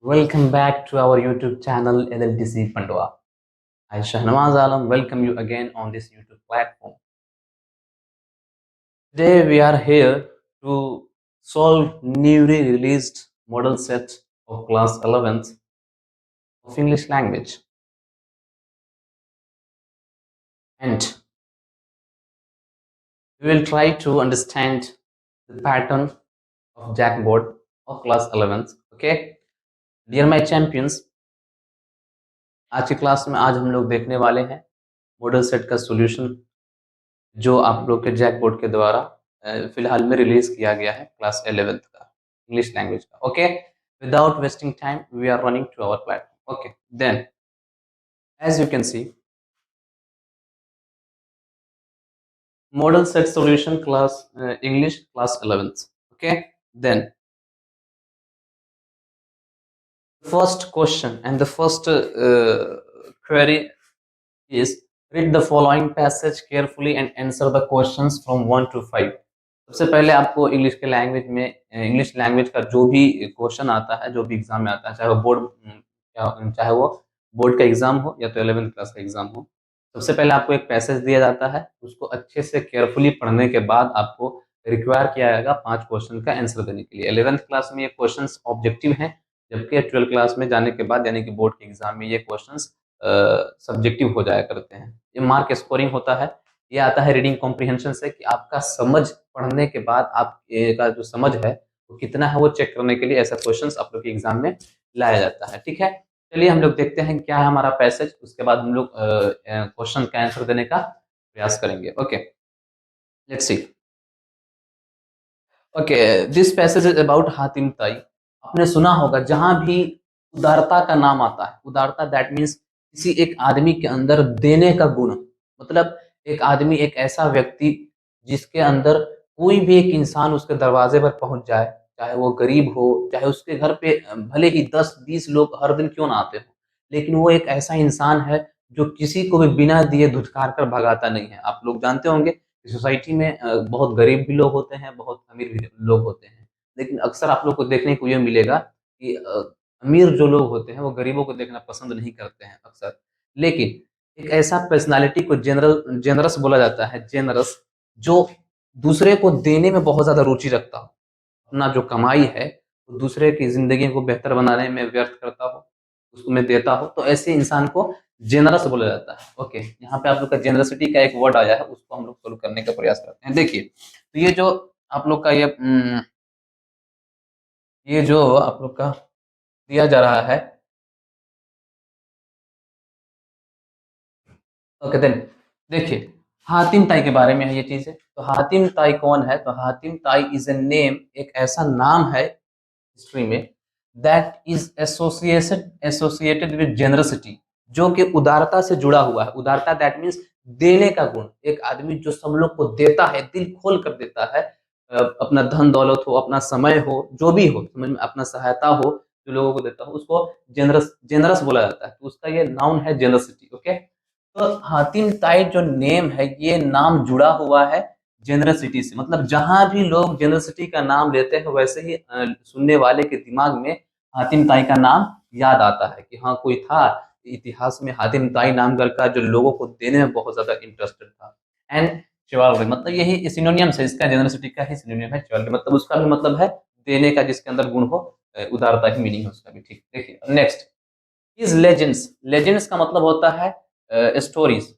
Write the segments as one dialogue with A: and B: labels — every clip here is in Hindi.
A: Welcome back to our YouTube channel LLTC Pandwa. I Shahnawaz Alam welcome you again on this YouTube platform. Today we are here to solve newly released model set of class 11th of English language. And we will try to understand the pattern of Jackboard of class 11th. Okay, dear my champions, आज की क्लास में आज हम लोग देखने वाले हैं मॉडल सेट का सॉल्यूशन जो आप लोग के जैकबोर्ड के द्वारा फिलहाल में रिलीज किया गया है क्लास 11th का इंग्लिश लैंग्वेज का. Okay, without wasting time we are running to our platform. Okay, then as you can see model set solution class English class 11th. Okay, then first question and the first query is read the following passage carefully and answer the questions from 1 to 5. सबसे पहले आपको इंग्लिश के लैंग्वेज में इंग्लिश लैंग्वेज का जो भी क्वेश्चन आता है, जो भी एग्जाम में आता है, चाहे वो बोर्ड का एग्जाम हो या तो 11th क्लास का एग्जाम हो, सबसे पहले आपको एक पैसेज दिया जाता है. उसको अच्छे से केयरफुली पढ़ने के बाद आपको रिक्वायर किया जाएगा 5 क्वेश्चन का आंसर देने के लिए. 11th क्लास में ये क्वेश्चन ऑब्जेक्टिव हैं, जबकि 12th क्लास में जाने के बाद यानी कि बोर्ड के एग्जाम में ये क्वेश्चन सब्जेक्टिव हो जाया करते हैं. ये मार्क स्कोरिंग होता है. ये आता है रीडिंग कॉम्प्रिहेंशन से कि आपका समझ पढ़ने के बाद आपका जो समझ है वो कितना है, वो चेक करने के लिए ऐसा क्वेश्चंस आप लोग के एग्जाम में लाया जाता है. ठीक है, चलिए हम लोग देखते हैं क्या है हमारा पैसेज. उसके बाद हम लोग क्वेश्चन का आंसर देने का प्रयास करेंगे. Okay, let's see. Okay, this passage is about Hatim ताई. आपने सुना होगा जहां भी उदारता का नाम आता है, उदारता दैट मीन्स किसी एक आदमी के अंदर देने का गुण, मतलब एक आदमी, एक ऐसा व्यक्ति जिसके अंदर कोई भी एक इंसान उसके दरवाजे पर पहुंच जाए, चाहे वो गरीब हो, चाहे उसके घर पे भले ही 10-20 लोग हर दिन क्यों ना आते हो, लेकिन वो एक ऐसा इंसान है जो किसी को भी बिना दिए धुतकार कर भगाता नहीं है. आप लोग जानते होंगे सोसाइटी में बहुत गरीब भी लोग होते हैं, बहुत अमीर भी लोग होते हैं, लेकिन अक्सर आप लोग को देखने को ये मिलेगा कि अमीर जो लोग होते हैं वो गरीबों को देखना पसंद नहीं करते हैं अक्सर. लेकिन एक ऐसा पर्सनालिटी को जेनरस बोला जाता है, जेनरस, जो दूसरे को देने में बहुत ज्यादा रुचि रखता हो, अपना जो कमाई है वो दूसरे की जिंदगी को बेहतर बनाने में व्यर्थ करता हो, उसमें देता हो, तो ऐसे इंसान को जेनरस बोला जाता है. ओके, यहाँ पे आप लोग का जेनरसिटी का एक वर्ड आया है, उसको हम लोग सोल्व करने का प्रयास करते हैं. देखिए, तो ये जो आप लोग का ये जो आप लोग का दिया जा रहा है. ओके, देन देखिए, हातिम ताई के बारे में है ये चीज है. तो हातिम ताई कौन है? तो हातिम ताई इज ए नेम, एक ऐसा नाम है हिस्ट्री में, that is associated with generosity, जो कि उदारता से जुड़ा हुआ है. उदारता दैट मीन्स देने का गुण. एक आदमी जो सब लोग को देता है, दिल खोल कर देता है, अपना धन दौलत हो, अपना समय हो, जो भी हो, समझ में, अपना सहायता हो, जो लोगों को देता हो, उसको जेनरस जेनरस बोला जाता है. तो उसका ये नाउन है जेनरसिटी. ओके, तो हातिम ताई जो नेम है, ये नाम जुड़ा हुआ है जेनरसिटी से. मतलब जहां भी लोग जेनरसिटी का नाम लेते हैं, वैसे ही सुनने वाले के दिमाग में हातिम ताई का नाम याद आता है कि हाँ, कोई था इतिहास में हातिम ताई नाम का जो लोगों को देने में बहुत ज्यादा इंटरेस्टेड था. एंड चिवालरी, मतलब यही सिनोनियम है इसका, जेनरसिटी का ही सिनोनियम है चिवालरी, मतलब उसका भी मतलब है देने का, जिसके अंदर गुण हो, उदारता ही मीनिंग है उसका भी. ठीक, देखिए नेक्स्ट इज लेजेंड्स. लेजेंड्स का मतलब होता है स्टोरीज.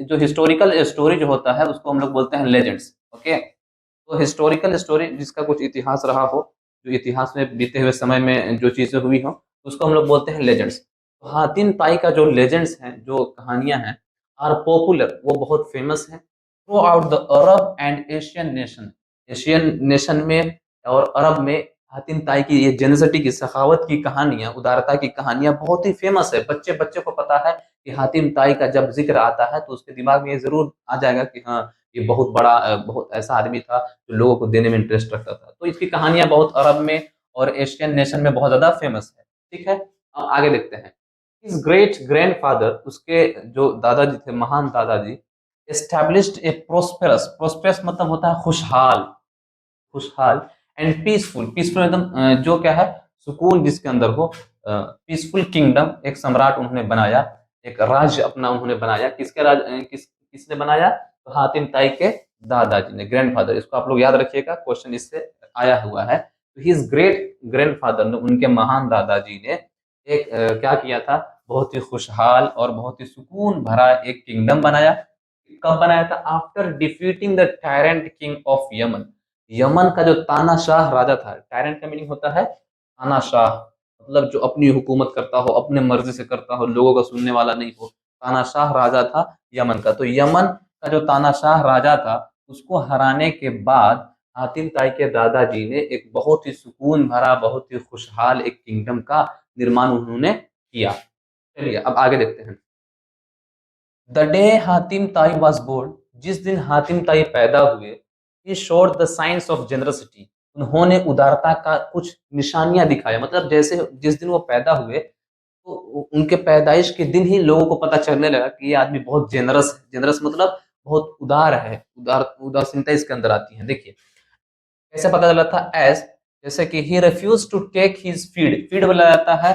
A: जो हिस्टोरिकल स्टोरी जो होता है उसको हम लोग बोलते हैं लेजेंड्स. ओके, तो हिस्टोरिकल स्टोरी जिसका कुछ इतिहास रहा हो, जो इतिहास में बीते हुए समय में जो चीजें हुई हो, उसको हम लोग बोलते हैं लेजेंड्स. तो हातिम ताई का जो लेजेंड्स हैं, जो कहानियां हैं, आर पॉपुलर, वो बहुत फेमस हैं through out the Arab and Asian nation. Asian nation में और अरब में हातिम ताई की ये जेनसिटी की, सखावत की कहानियां, उदारता की कहानियां बहुत ही फेमस है. बच्चे बच्चे को पता है कि हातिम ताई का जब जिक्र आता है तो उसके दिमाग में ये जरूर आ जाएगा कि हाँ, ये बहुत बड़ा बहुत ऐसा आदमी था जो लोगों को देने में इंटरेस्ट रखता था. तो इसकी कहानियां बहुत अरब में और एशियन नेशन में बहुत ज्यादा फेमस है. ठीक है, अब आगे देखते हैं. इस ग्रेट ग्रैंडफादर, उसके जो दादाजी थे, महान दादाजी, एस्टैब्लिश्ड ए प्रोस्पेरस. प्रोस्पेरस मतलब होता है खुशहाल, खुशहाल, एंड पीसफुल. पीसफुल एकदम जो क्या है, सुकून जिसके अंदर हो, पीसफुल किंगडम, एक सम्राट उन्होंने बनाया, एक राज्य अपना उन्होंने बनाया। किसके राज किसने बनाया? तो हातिम ताई के दादाजी ने, ग्रैंडफादर। इसको आप लोग याद रखिएगा, क्वेश्चन इससे आया हुआ है। तो हिज ग्रेट ग्रैंडफादर ने, उनके महान दादाजी ने एक क्या किया था, बहुत ही खुशहाल और बहुत ही सुकून भरा एक किंगडम बनाया। कब बनाया था? After defeating the tyrant king of Yemen. Yemen का जो तानाशाह राजा था, टायरेंट का मीनिंग होता है तानाशाह, मतलब जो अपनी हुकूमत करता हो, अपने मर्जी से करता हो, लोगों का सुनने वाला नहीं हो। तानाशाह राजा था यमन का। तो यमन का जो तानाशाह राजा था, उसको हराने के बाद हातिम ताई के दादाजी ने एक बहुत ही सुकून भरा, बहुत ही खुशहाल एक किंगडम का निर्माण उन्होंने किया। चलिए अब आगे देखते हैं। द डे हातिम ताई वॉज बोर्न, जिस दिन हातिम ताई पैदा हुए, he showed the science of generosity, उन्होंने उदारता का कुछ निशानियां दिखाया। मतलब जैसे जिस दिन वो पैदा हुए, तो उनके पैदाइश के दिन ही लोगों को पता चलने लगा कि ये आदमी बहुत जेनरस है। जेनरस मतलब बहुत उदार है, उदासीनता इसके अंदर आती है। देखिए कैसे पता चला था? एज, जैसे कि he refuse to take his feed. Feed बोला जाता है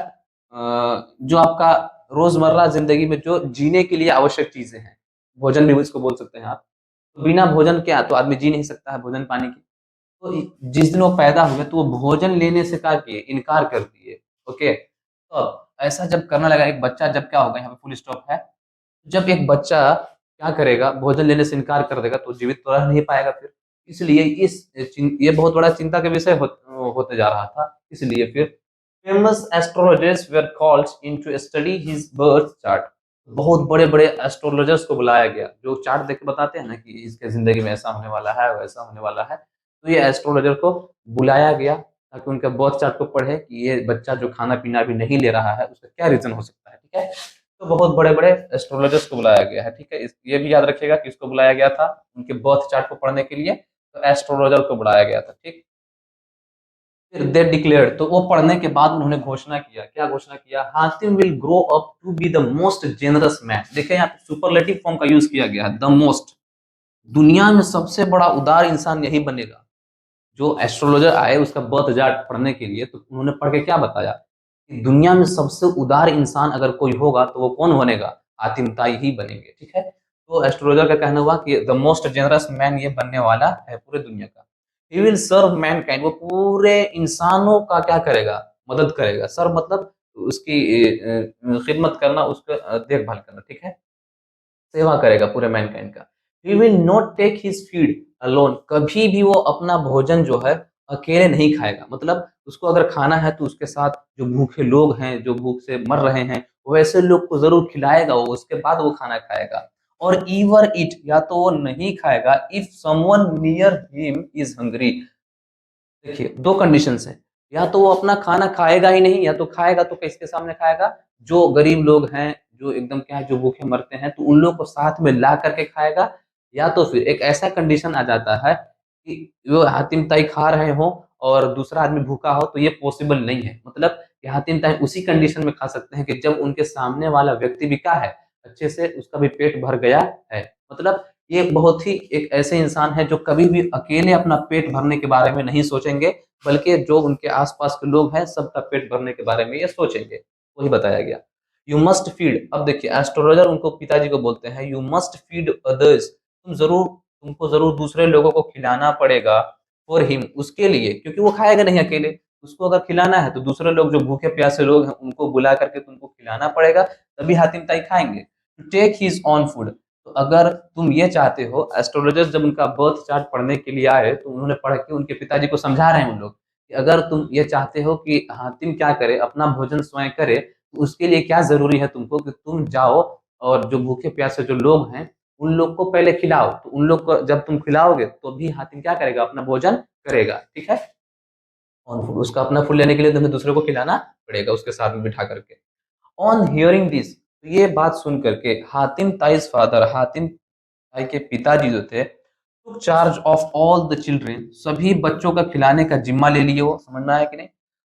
A: जो आपका रोजमर्रा जिंदगी में जो जीने के लिए आवश्यक चीजें हैं, भोजन भी इसको बोल सकते हैं आप। तो बिना भोजन क्या तो आदमी जी नहीं सकता है, भोजन पानी की। तो जिस दिन वो पैदा हुए तो वो भोजन लेने से क्या किए? इनकार कर दिए। ओके, तो अब ऐसा जब करने लगा एक बच्चा, जब क्या होगा, यहाँ पे फुल स्टॉप है। जब एक बच्चा क्या करेगा? भोजन लेने से इनकार कर देगा, तो जीवित तो रह नहीं पाएगा फिर। इसलिए ये बहुत बड़ा चिंता का विषय होते जा रहा था। इसलिए फिर famous astrologers where called into study his birth chart. बहुत बड़े बड़े एस्ट्रोलॉजर्स को बुलाया गया, जो चार्ट देख के बताते हैं ना कि इसके जिंदगी में ऐसा होने वाला है, वैसा होने वाला है। तो ये एस्ट्रोलॉजर को बुलाया गया ताकि उनका बर्थ चार्ट को पढ़े कि ये बच्चा जो खाना पीना भी नहीं ले रहा है, उसका क्या रीजन हो सकता है। ठीक है, तो बहुत बड़े बड़े एस्ट्रोलॉजर्स को बुलाया गया है। ठीक है, ये भी याद रखिएगा कि इसको बुलाया गया था उनके बर्थ चार्ट को पढ़ने के लिए, तो एस्ट्रोलॉजर को बुलाया गया था। ठीक, फिर दे डिक्लेयर्ड, तो वो पढ़ने के बाद उन्होंने घोषणा किया। क्या घोषणा किया? Hatim will grow up to be the most generous man. देखिए यहाँ पे सुपरलेटिव फॉर्म का यूज किया गया है, द मोस्ट। दुनिया में सबसे बड़ा उदार इंसान यही बनेगा। जो एस्ट्रोलॉजर आए उसका बर्थ चार्ट पढ़ने के लिए, तो उन्होंने पढ़ के क्या बताया कि दुनिया में सबसे उदार इंसान अगर कोई होगा तो वो कौन बनेगा? हातिम ताई ही बनेंगे। ठीक है, तो एस्ट्रोलॉजर का कहना हुआ कि द मोस्ट जेनरस मैन ये बनने वाला है पूरे दुनिया का। ही विल सर्व मैनकाइंड, वो पूरे इंसानों का क्या करेगा? मदद करेगा। सर्व मतलब उसकी खिदमत करना, उसका देखभाल करना। ठीक है, सेवा करेगा पूरे मैनकाइंड का। He will not take his feed alone, कभी भी वो अपना भोजन जो है अकेले नहीं खाएगा। मतलब उसको अगर खाना है तो उसके साथ जो भूखे लोग हैं, जो भूख से मर रहे हैं, वैसे लोग को जरूर खिलाएगा वो, उसके बाद वो खाना खाएगा। और ईवर इट, या तो वो नहीं खाएगा if someone near him is hungry. देखिए दो कंडीशंस है, या तो वो अपना खाना खाएगा ही नहीं, या तो खाएगा तो किसके सामने खाएगा? जो गरीब लोग हैं, जो एकदम क्या है, जो भूखे मरते हैं, तो उन लोग को साथ में ला करके खाएगा। या तो फिर एक ऐसा कंडीशन आ जाता है कि वो हातिम ताई खा रहे हो और दूसरा आदमी भूखा हो, तो ये पॉसिबल नहीं है। मतलब कि हातिम ताई उसी कंडीशन में खा सकते हैं कि जब उनके सामने वाला व्यक्ति भी क्या है, अच्छे से उसका भी पेट भर गया है। मतलब ये बहुत ही एक ऐसे इंसान है जो कभी भी अकेले अपना पेट भरने के बारे में नहीं सोचेंगे, बल्कि जो उनके आसपास के लोग हैं सबका पेट भरने के बारे में ये सोचेंगे। वही बताया गया। यू मस्ट फीड, अब देखिए एस्ट्रोलॉजर उनको पिताजी को बोलते हैं, यू मस्ट फीड अदर्स, तुमको जरूर दूसरे लोगों को खिलाना पड़ेगा। फॉर हिम, उसके लिए, क्योंकि वो खाएगा नहीं अकेले, उसको अगर खिलाना है तो दूसरे लोग जो भूखे प्यासे लोग हैं उनको बुला करके तुमको खिलाना पड़ेगा, तभी हातिम ताई खाएंगे। To take his on food, तो अगर तुम ये चाहते हो, एस्ट्रोलॉजर्स जब उनका बर्थ चार्ट पढ़ने के लिए आए तो उन्होंने पढ़ के उनके पिताजी को समझा रहे हैं उन लोग कि अगर तुम ये चाहते हो कि हातिम क्या करे, अपना भोजन स्वयं करे, तो उसके लिए क्या जरूरी है तुमको कि तुम जाओ और जो भूखे प्यासे जो लोग हैं उन लोग को पहले खिलाओ। तो उन लोग को जब तुम खिलाओगे तो भी हातिम क्या करेगा? अपना भोजन करेगा। ठीक है, ऑन फूड, उसका अपना फूड लेने के लिए तुम्हें दूसरे को खिलाना पड़ेगा उसके साथ में बिठा करके। ऑन हियरिंग दिस, तो ये बात सुन करके हातिम ताइज फादर, हातिम ताई के पिताजी जो थे, टुक charge of all the children, सभी बच्चों का खिलाने का जिम्मा ले लिए। वो समझना है कि नहीं?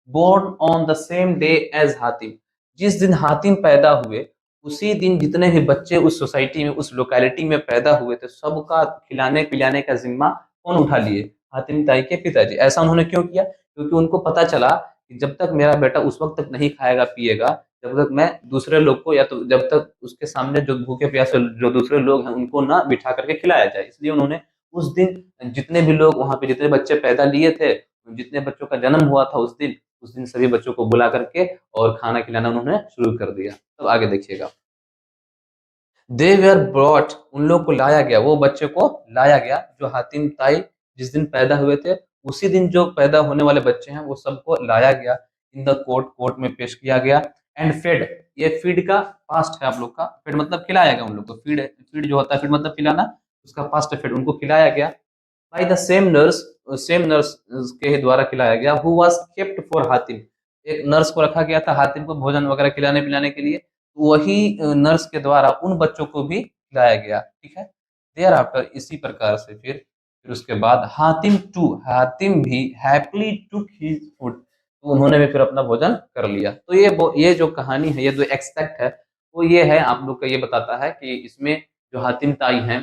A: Born on the same day as Hatim, जिस दिन हातिम पैदा हुए उसी दिन जितने भी बच्चे उस सोसाइटी में, उस लोकेलिटी में पैदा हुए थे, सबका खिलाने पिलाने का जिम्मा कौन उठा लिए? हातिम ताई के पिताजी। ऐसा उन्होंने क्यों किया? क्योंकि उनको पता चला कि जब तक मेरा बेटा उस वक्त तक नहीं खाएगा पिएगा जब तक मैं दूसरे लोग को, या तो जब तक उसके सामने जो भूखे प्यासे जो दूसरे लोग हैं उनको ना बिठा करके खिलाया जाए। इसलिए उन्होंने उस दिन जितने भी लोग वहां पे जितने बच्चे पैदा लिए थे, जितने बच्चों का जन्म हुआ था उस दिन सभी बच्चों को बुला करके और खाना खिलाना उन्होंने शुरू कर दिया। तब आगे देखिएगा, दे वेयर ब्रॉट, उन लोग को लाया गया, वो बच्चे को लाया गया जो हातिम ताई जिस दिन पैदा हुए थे उसी दिन जो पैदा होने वाले बच्चे हैं वो सबको लाया गया इन द कोर्ट, कोर्ट में पेश किया गया। एंड फेड, ये फीड का पास्ट है आप लोग का, फेड मतलब खिलाया गया उन लोग को, फीड फीड जो होता है फीड मतलब खिलाना, उसका पास्ट है फेड, उनको खिलाया गया बाय द सेम नर्स के द्वारा खिलाया गया who was kept for Hatim, एक नर्स को रखा गया था हातिम को भोजन वगैरह खिलाने पिलाने के लिए, वही नर्स के द्वारा उन बच्चों को भी खिलाया गया। ठीक है, देयर आफ्टर, इसी प्रकार से फिर उसके बाद हातिम भी हैप्पीली टुक हिज फूड, तो उन्होंने भी फिर अपना भोजन कर लिया। तो ये जो कहानी है, ये जो एक्सपेक्ट है वो ये है, आप लोग का ये बताता है कि इसमें जो हातिम ताई हैं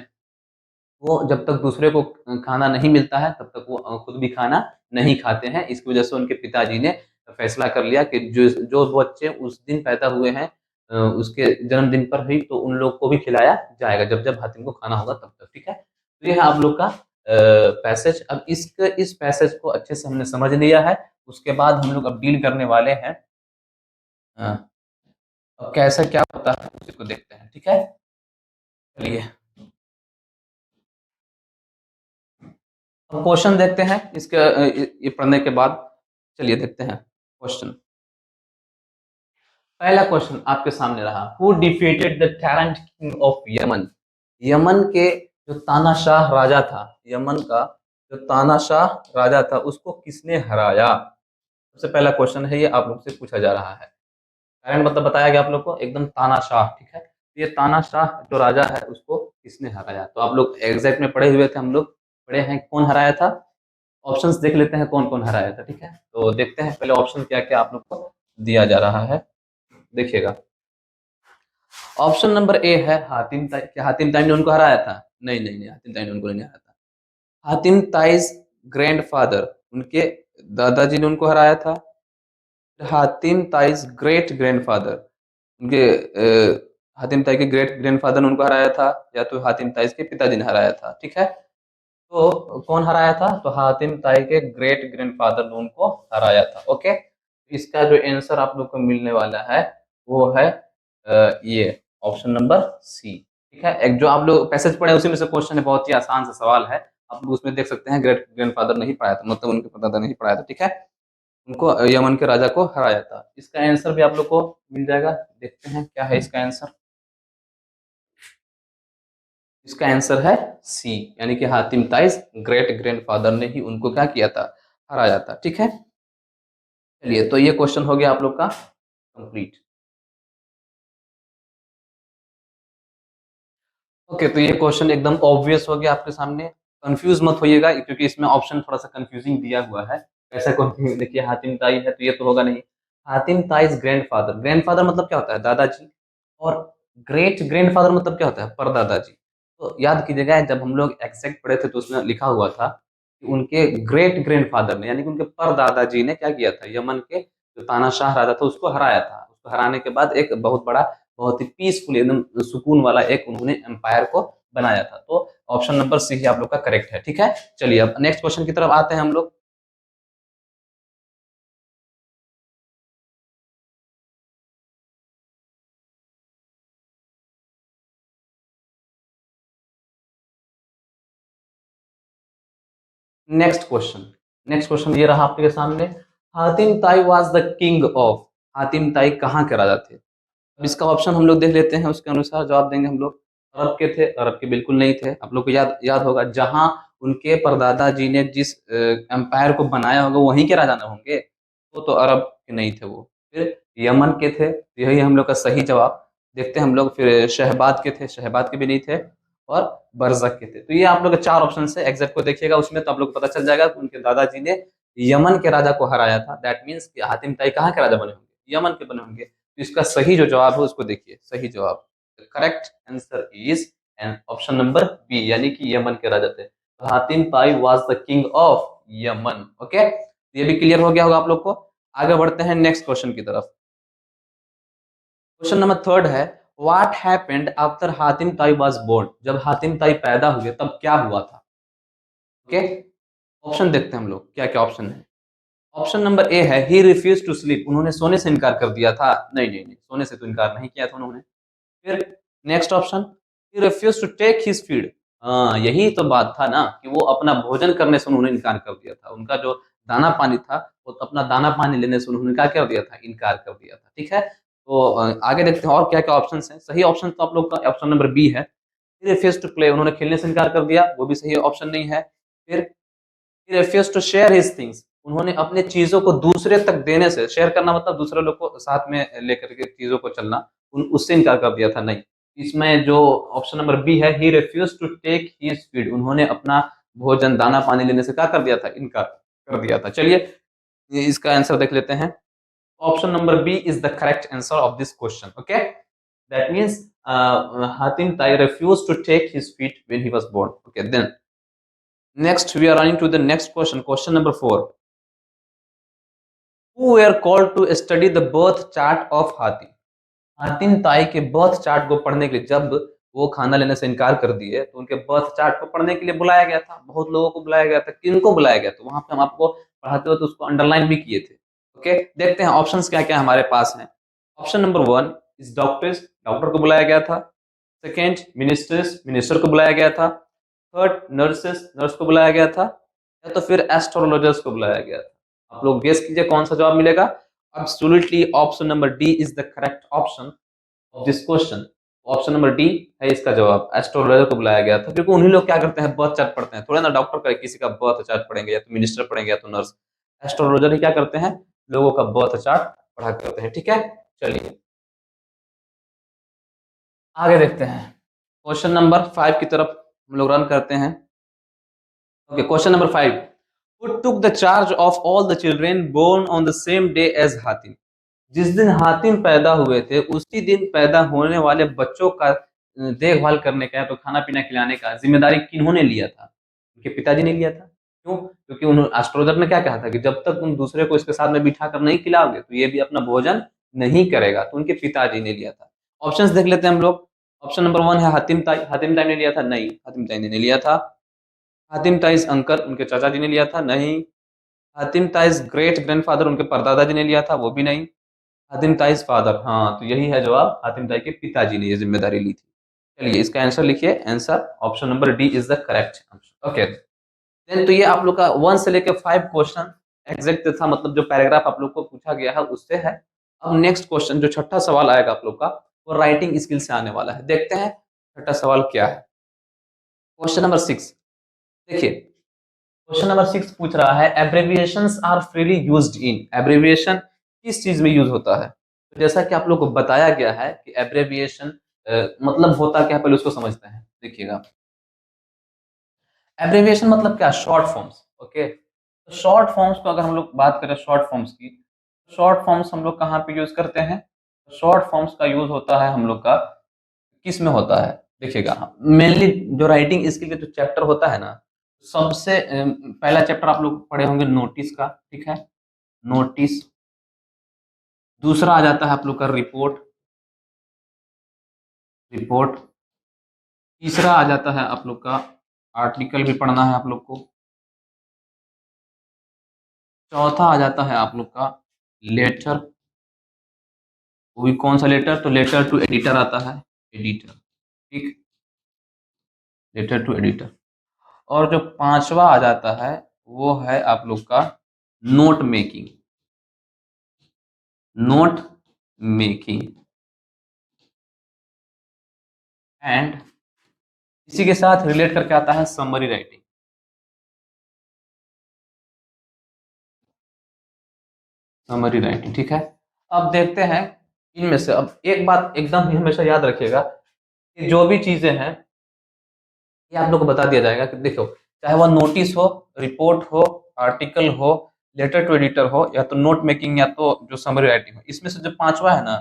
A: वो जब तक दूसरे को खाना नहीं मिलता है तब तक वो खुद भी खाना नहीं खाते हैं। इसकी वजह से उनके पिताजी ने फैसला कर लिया कि जो जो बच्चे उस दिन पैदा हुए हैं उसके जन्मदिन पर ही, तो उन लोग को भी खिलाया जाएगा जब जब हातिम को खाना होगा तब तक। ठीक है, तो ये है आप लोग का पैसेज। अब इस पैसेज को अच्छे से हमने समझ लिया है, उसके बाद हम लोग अब डील करने वाले हैं अब कैसा क्या होता है उसको देखते हैं। ठीक है, चलिए अब क्वेश्चन देखते हैं इसके ये पढ़ने के बाद। चलिए देखते हैं क्वेश्चन। पहला क्वेश्चन आपके सामने रहा, who defeated the टैरेंट king of Yemen, Yemen के जो तानाशाह राजा था, यमन का जो तानाशाह राजा था उसको किसने हराया। सबसे पहला क्वेश्चन है ये, आप लोग से पूछा जा रहा है। टैरेंट मतलब बताया गया आप लोग को एकदम तानाशाह। ठीक है, ये तानाशाह जो राजा है उसको किसने हराया, तो आप लोग एग्जैक्ट में पढ़े हुए थे, हम लोग पढ़े हैं कौन हराया था। ऑप्शंस देख लेते हैं कौन कौन हराया था। ठीक है, तो देखते हैं पहले ऑप्शन क्या क्या आप लोग को दिया जा रहा है, देखिएगा। ऑप्शन नंबर ए है हातिम ताई, क्या हातिम ताई ने उनको हराया था? नहीं नहीं नहीं, हातिम ताई ने उनको नहीं हराया था। हातिम ताइज ग्रैंडफादर, उनके दादाजी ने उनको हराया था। हातिम ताइज ग्रेट ग्रैंडफादर, उनके हातिम ताई के ग्रेट ग्रैंडफादर ने उनको हराया था, या तो हातिम ताइज के पिताजी ने हराया था। ठीक है, तो कौन हराया था, तो हातिम ताई के ग्रेट ग्रैंडफादर ने उनको हराया था। ओके, इसका जो आंसर आप लोग को मिलने वाला है वो है ये ऑप्शन नंबर सी। ठीक है, एक जो आप लोग पैसेज पढ़े उसी में से क्वेश्चन है, बहुत ही आसान सा सवाल है, आप लोग उसमें देख सकते हैं ग्रेट ग्रैंडफादर नहीं पढ़ाया था, मतलब उनके परदादा नहीं पढ़ाया था। ठीक है, उनको यमन के राजा को हराया था। इसका आंसर भी आप लोग को मिल जाएगा, देखते हैं क्या है इसका आंसर। इसका आंसर है सी, यानी कि हातिम ताइज ग्रेट ग्रैंडफादर ने ही उनको क्या किया था, हराया था। ठीक है, चलिए तो ये क्वेश्चन हो गया आप लोग का कंप्लीट। ओके, तो ये क्वेश्चन एकदम ऑब्वियस हो गया आपके सामने, कंफ्यूज मत होइएगा क्योंकि इसमें ऑप्शन थोड़ा सा कंफ्यूजिंग दिया हुआ है। ऐसा कौन देखिए हातिम ताई है तो ये तो होगा नहीं। हातिम ताइज ग्रैंडफादर, ग्रैंडफादर मतलब क्या होता है, दादाजी, और ग्रेट ग्रैंडफादर मतलब क्या होता है, परदादाजी। तो याद कीजिएगा जब हम लोग एग्जैक्ट पढ़े थे तो उसमें लिखा हुआ था कि उनके ग्रेट ग्रैंडफादर ने, यानी कि उनके परदादाजी ने क्या किया था, यमन के जो तानाशाह राजा था उसको हराया था। उसको हराने के बाद एक बहुत बड़ा, बहुत ही पीसफुल, एकदम सुकून वाला एक उन्होंने एम्पायर को बनाया था। तो ऑप्शन नंबर सी ही आप लोग का करेक्ट है। ठीक है, चलिए अब नेक्स्ट क्वेश्चन की तरफ आते हैं हम लोग। नेक्स्ट क्वेश्चन ये रहा आपके सामने, Hatim Tai was the king of, Hatim ताई कहाँ के राजा थे। अब इसका ऑप्शन हम लोग देख लेते हैं, उसके अनुसार जवाब देंगे हम लोग। अरब के थे? अरब के बिल्कुल नहीं थे, आप लोग को याद याद होगा जहां उनके परदादा जी ने जिस एम्पायर को बनाया होगा वहीं के राजा ना होंगे, वो तो अरब के नहीं थे वो। फिर यमन के थे, यही हम लोग का सही जवाब। देखते हैं हम लोग, फिर शहबाद के थे, शहबाद के भी नहीं थे, और बरजक के थे। तो ये आप लोग के चार ऑप्शन है, एग्जैक्ट को देखिएगा उसमें तो आप लोग को पता चल जाएगा कि उनके दादाजी ने यमन के राजा को हराया था। दैट मीन्स कि हातिम ताई कहाँ के राजा बने होंगे, यमन के बने होंगे। तो इसका सही जो जवाब है उसको देखिए, सही जवाब, correct answer is option number B, यानी कि यमन के राजा थे। तो Hatim Tai was the king of Yemen. Okay, ये भी क्लियर हो गया होगा आप लोग को। आगे बढ़ते हैं नेक्स्ट क्वेश्चन की तरफ। क्वेश्चन नंबर थर्ड है, what happened after Hatim Tai was born, जब हातिम ताई पैदा हुए तब क्या हुआ था। ओके, ऑप्शन देखते हैं हम लोग क्या क्या ऑप्शन है। ऑप्शन नंबर ए है, ही रिफ्यूज टू स्लीप, उन्होंने सोने से इनकार कर दिया था। नहीं नहीं नहीं, सोने से तो इनकार नहीं किया था उन्होंने। फिर next option, he refuse to take his feed, हाँ यही तो बात था ना कि वो अपना भोजन करने से उन्होंने इनकार कर दिया था, उनका जो दाना पानी था वो अपना दाना पानी लेने से उन्होंने क्या कर दिया था, इनकार कर दिया था। ठीक है, तो आगे देखते हैं और क्या क्या ऑप्शन हैं। सही ऑप्शन तो आप लोग का ऑप्शन नंबर बी है, ही रिफ्यूज टू प्ले, उन्होंने खेलने से इनकार कर दिया, वो भी सही ऑप्शन नहीं है। फिर he refused to share his things, उन्होंने अपने चीजों को दूसरे तक देने से, शेयर करना मतलब दूसरे लोग को साथ में लेकर के चीजों को चलना, उससे इनकार कर दिया था। नहीं, इसमें जो ऑप्शन नंबर बी है, he refuse to take his feed, उन्होंने अपना भोजन दाना पानी लेने से क्या कर दिया था, इनकार कर दिया था। चलिए इसका आंसर देख लेते हैं। Option number B is the correct answer of this question. Okay, that means Hatim Tai refused to take his feet when he was born. Okay, then next we are running to the next question, question number 4, who were called to study the birth chart of Hatim, Hatim ताई के बर्थ चार्ट को पढ़ने के लिए, जब वो खाना लेने से इनकार कर दिए तो उनके बर्थ चार्ट को पढ़ने के लिए बुलाया गया था, बहुत लोगों को बुलाया गया था। किनको बुलाया गया, तो वहां पे हम आपको पढ़ाते हुए तो उसको अंडरलाइन भी किए थे। ओके, देखते हैं ऑप्शंस क्या क्या हमारे पास हैं। Option number one is doctors, doctor को बुलाया गया था। सेकेंड मिनिस्टर्स, मिनिस्टर को बुलाया गया था। थर्ड नर्सेस, नर्स को बुलाया गया था। या तो फिर एस्ट्रोलॉजर्स को बुलाया गया था। आप लोग गेस कीजिए कौन सा जवाब मिलेगा। Absolutely option number D is the correct option of this question. Option number D है इसका जवाब, एस्ट्रोलॉजर को बुलाया गया था, क्योंकि उन्हीं लोग क्या करते हैं, बर्थ चार्ट पढ़ते हैं, थोड़ा ना डॉक्टर का किसी का बर्थ चार्ट पढ़ेंगे, या तो मिनिस्टर पढ़ेंगे या तो नर्स। एस्ट्रोलॉजर ही क्या करते हैं, लोगों का बर्थ चार्ट पढ़ा करते हैं। ठीक है, चलिए आगे देखते हैं, क्वेश्चन नंबर 5 की तरफ हम लोग रन करते हैं। Okay, question number 5, who took the charge of all the children born on the same day as Hatim, जिस दिन हातिम पैदा हुए थे उसी दिन पैदा होने वाले बच्चों का देखभाल करने का, तो खाना पीना खिलाने का जिम्मेदारी किन्होंने लिया था, उनके पिताजी ने लिया था। क्यों, क्योंकि उन्होंने एस्ट्रोलॉजर ने क्या कहा था कि जब तक तुम दूसरे को इसके साथ में बिठा कर नहीं खिलाओगे तो ये भी अपना भोजन नहीं करेगा, तो उनके पिताजी ने लिया था। ऑप्शंस देख लेते हैं हम लोग। ऑप्शन नंबर वन है हातिम ताई, हातिम ताई ने लिया था, नहीं हातिम ताई ने नहीं लिया था। हातिम ताइज अंकल, उनके चाचा जी ने लिया था, नहीं। हातिम ताइज ग्रेट ग्रैंडफादर, उनके परदादा जी ने लिया था, वो भी नहीं। हातिम ताइज फादर, हाँ तो यही है जवाब, हातिम ताई के पिताजी ने ये जिम्मेदारी ली थी। चलिए इसका आंसर लिखिए, answer option number D is the correct answer. Okay, then तो ये आप लोग का 1 से लेकर 5 क्वेश्चन एग्जैक्ट था, मतलब जो पैराग्राफ आप लोग को पूछा गया है उससे है। अब नेक्स्ट क्वेश्चन जो छठा सवाल आएगा आप लोग का, वो राइटिंग स्किल से आने वाला है। देखते हैं छठा सवाल क्या है। क्वेश्चन नंबर 6, देखिए क्वेश्चन नंबर 6 पूछ रहा है, abbreviations are freely used in, abbreviation किस चीज में यूज होता है। तो जैसा कि आप लोग को बताया गया है कि एब्रेविएशन मतलब होता क्या है, पहले उसको समझते हैं। देखिएगा, एब्रेविएशन मतलब क्या, शॉर्ट फॉर्म्स। ओके, तो शॉर्ट फॉर्म्स को अगर हम लोग बात करें शॉर्ट फॉर्म्स की, शॉर्ट फॉर्म्स हम लोग कहाँ पे यूज करते हैं, शॉर्ट फॉर्म्स का यूज होता है हम लोग का किस में होता है। देखिएगा, मेनली जो राइटिंग स्किल का जो चैप्टर होता है ना, सबसे पहला चैप्टर आप लोग पढ़े होंगे नोटिस का, ठीक है, नोटिस। दूसरा आ जाता है आप लोग का रिपोर्ट, रिपोर्ट। तीसरा आ जाता है आप लोग का आर्टिकल, भी पढ़ना है आप लोग को। चौथा आ जाता है आप लोग का लेटर, वो भी कौन सा लेटर, तो लेटर टू एडिटर आता है, एडिटर, ठीक, लेटर टू एडिटर। और जो पांचवा आ जाता है वो है आप लोग का note making, note making. And इसी के साथ रिलेट करके आता है समरी राइटिंग, समरी राइटिंग, ठीक है। अब देखते हैं इनमें से, अब एक बात एकदम ही हमेशा याद रखिएगा कि जो भी चीजें हैं ये आप लोग को बता दिया जाएगा कि देखो, चाहे वह नोटिस हो, रिपोर्ट हो, आर्टिकल हो, लेटर टू एडिटर हो, या तो नोट मेकिंग, या तो जो समरी राइटिंग हो, इसमें से जो पांचवा है ना,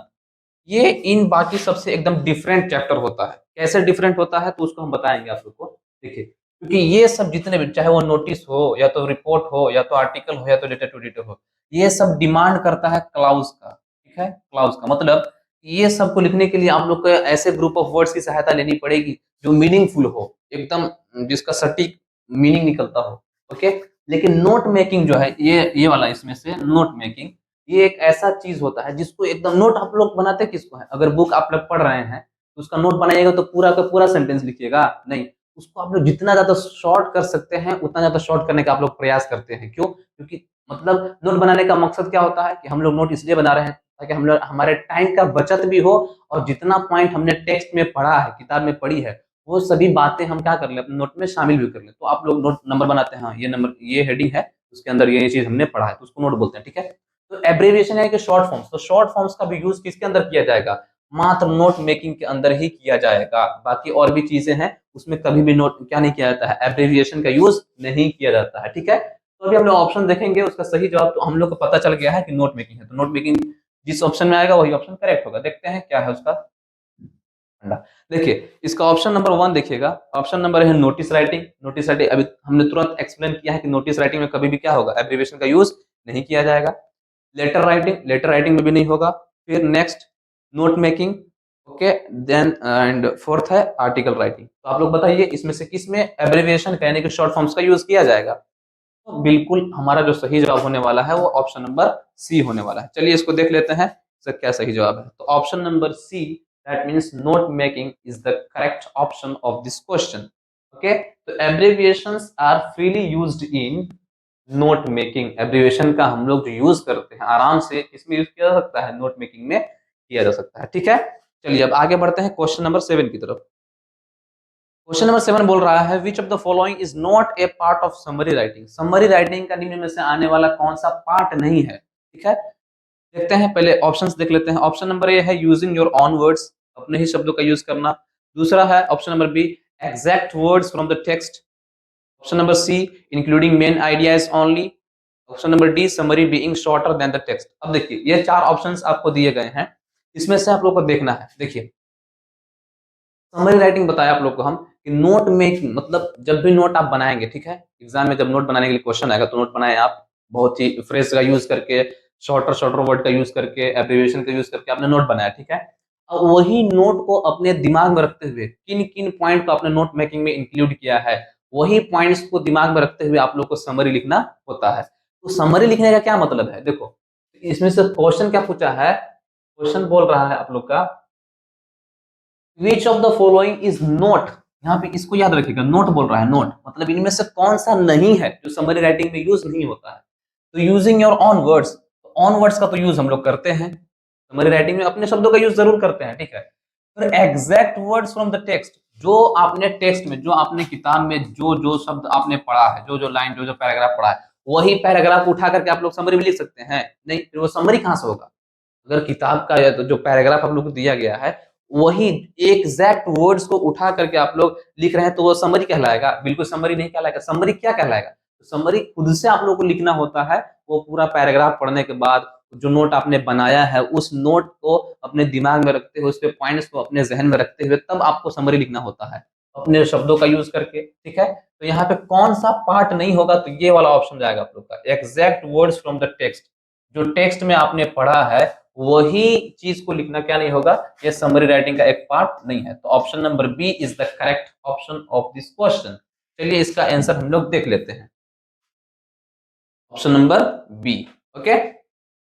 A: ये इन बाकी सबसे एकदम डिफरेंट चैप्टर होता है। कैसे डिफरेंट होता है तो उसको हम बताएंगे आप लोग को। देखिए, क्योंकि ये सब जितने भी, चाहे वो नोटिस हो, या तो रिपोर्ट हो, या तो आर्टिकल हो, या तो लेटर टू एडिटर हो, ये सब डिमांड करता है क्लाउज का, ठीक है, क्लाउज का मतलब ये सब को लिखने के लिए आप लोग को ऐसे ग्रुप ऑफ वर्ड्स की सहायता लेनी पड़ेगी जो मीनिंगफुल हो, एकदम जिसका सटीक मीनिंग निकलता हो, ओके। लेकिन नोट मेकिंग जो है, ये वाला इसमें से नोट मेकिंग, ये एक ऐसा चीज होता है जिसको एकदम, नोट आप लोग बनाते किसको है, अगर बुक आप लोग पढ़ रहे हैं तो उसका नोट बनाइएगा तो पूरा का पूरा सेंटेंस लिखिएगा नहीं, उसको आप लोग जितना ज्यादा शॉर्ट कर सकते हैं उतना ज्यादा शॉर्ट करने का आप लोग प्रयास करते हैं। क्यों? क्योंकि मतलब नोट बनाने का मकसद क्या होता है कि हम लोग नोट इसलिए बना रहे हैं ताकि हम लोग हमारे टाइम का बचत भी हो, और जितना पॉइंट हमने टेक्स्ट में पढ़ा है, किताब में पढ़ी है, वो सभी बातें हम क्या कर ले अपने नोट में शामिल भी कर ले। तो आप लोग नोट नंबर बनाते हैं, हाँ, ये नंबर, ये हेडिंग है, उसके अंदर ये चीज हमने पढ़ा है, तो उसको नोट बोलते हैं, ठीक है। तो एब्रीविएशन है कि शॉर्ट फॉर्म्स, तो शॉर्ट फॉर्म्स का भी यूज किसके अंदर किया जाएगा, मात्र नोट मेकिंग के अंदर ही किया जाएगा। बाकी और भी चीजें हैं उसमें कभी भी नोट क्या नहीं किया जाता है, एब्रीविएशन का यूज नहीं किया जाता है, ठीक है। तो अभी हम लोग ऑप्शन देखेंगे, उसका सही जवाब तो हम लोग को पता चल गया है कि नोट मेकिंग है, तो नोट मेकिंग जिस ऑप्शन में आएगा वही ऑप्शन करेक्ट होगा। देखते हैं क्या है उसका फंडा। देखिए इसका ऑप्शन नंबर 1 देखिएगा, ऑप्शन नंबर है नोटिस राइटिंग। नोटिस राइटिंग अभी हमने तुरंत एक्सप्लेन किया है कि नोटिस राइटिंग में कभी भी क्या होगा, एब्रीविएशन का यूज नहीं किया जाएगा। लेटर राइटिंग, लेटर राइटिंग में भी नहीं होगा। फिर next note making, okay, then and fourth है आर्टिकल राइटिंग। तो आप लोग बताइए इसमें से किस में एब्रीविएशन कहने के शॉर्ट फॉर्म्स का यूज किया जाएगा। तो बिल्कुल हमारा जो सही जवाब होने वाला है वो ऑप्शन नंबर सी होने वाला है। चलिए इसको देख लेते हैं इसका क्या सही जवाब है। तो option number C, that means note making, is the correct option of this question, okay. तो abbreviations are freely used in note making. Abbreviation का हम लोग जो यूज करते हैं आराम से इसमें यूज किया जा सकता है, नोट मेकिंग में किया जा सकता है, ठीक है। चलिए अब आगे बढ़ते हैं क्वेश्चन नंबर 7 की तरफ। क्वेश्चन नंबर 7 बोल रहा है विच of the following is not A part of summary writing. Summary writing का निम्न में से आने वाला कौन सा पार्ट नहीं है, ठीक है। देखते हैं पहले ऑप्शंस देख लेते हैं। ऑप्शन नंबर ए है यूजिंग योर ऑन वर्ड्स, अपने ही शब्दों का यूज करना। दूसरा है option number B, exact words from the text. Option number C, including main ideas only. Option number D, summary being shorter than the text. अब देखिए ये चार ऑप्शंस आपको दिए गए हैं, इसमें से आप लोग को देखना है। देखिए समरी राइटिंग बताया आप लोग को हम कि नोट मेकिंग मतलब जब भी नोट आप बनाएंगे, ठीक है, एग्जाम में जब नोट बनाने के लिए क्वेश्चन आएगा तो नोट बनाए आप बहुत ही फ्रेज का यूज करके, शॉर्टर शॉर्टर वर्ड का यूज करके, एब्रिविएशन का यूज करके आपने नोट बनाया, ठीक है। अब वही नोट को अपने दिमाग में रखते हुए किन किन पॉइंट को आपने नोट मेकिंग में इंक्लूड किया है, वही पॉइंट्स को दिमाग में रखते हुए आप लोग को समरी लिखना होता है। तो समरी लिखने का क्या मतलब है, देखो इसमें से क्वेश्चन क्या पूछा है, क्वेश्चन बोल रहा है आप लोग का विच of the following is not, यहाँ पे इसको याद रखिएगा, नोट बोल रहा है, नोट मतलब इनमें से कौन सा नहीं है जो समरी राइटिंग में यूज नहीं होता है। तो using your on words, on words का तो यूज हम लोग करते हैं, समरी राइटिंग में अपने शब्दों का यूज जरूर करते हैं, ठीक है। फिर exact words from the text, जो आपने टेक्स्ट में, जो आपने किताब में जो जो शब्द आपने पढ़ा है, जो जो लाइन, जो जो पैराग्राफ पढ़ा है, वही पैराग्राफ उठा करके आप लोग समरी में लिख सकते हैं। नहीं, फिर वो समरी कहाँ से होगा, अगर किताब का या तो जो पैराग्राफ आप लोग को दिया गया है वही एग्जैक्ट वर्ड्स को उठा करके आप लोग लिख रहे हैं तो वो समरी कहलाएगा, बिल्कुल समरी नहीं कहलाएगा। समरी क्या कहलाएगा, समरी खुद से आप लोग को लिखना होता है, वो पूरा पैराग्राफ पढ़ने के बाद जो नोट आपने बनाया है उस नोट को अपने दिमाग में रखते हुए, उस पे पॉइंट्स को अपने जहन में रखते हुए तब आपको समरी लिखना होता है अपने शब्दों का यूज करके, ठीक है। तो यहाँ पे कौन सा पार्ट नहीं होगा, तो ये वाला ऑप्शन जाएगा आप लोग का, exact words from the text. जो टेक्स्ट में आपने पढ़ा है वही चीज को लिखना क्या नहीं होगा, ये समरी राइटिंग का एक पार्ट नहीं है। तो option number B is the correct option of this question. चलिए इसका आंसर हम लोग देख लेते हैं, ऑप्शन नंबर बी, ओके।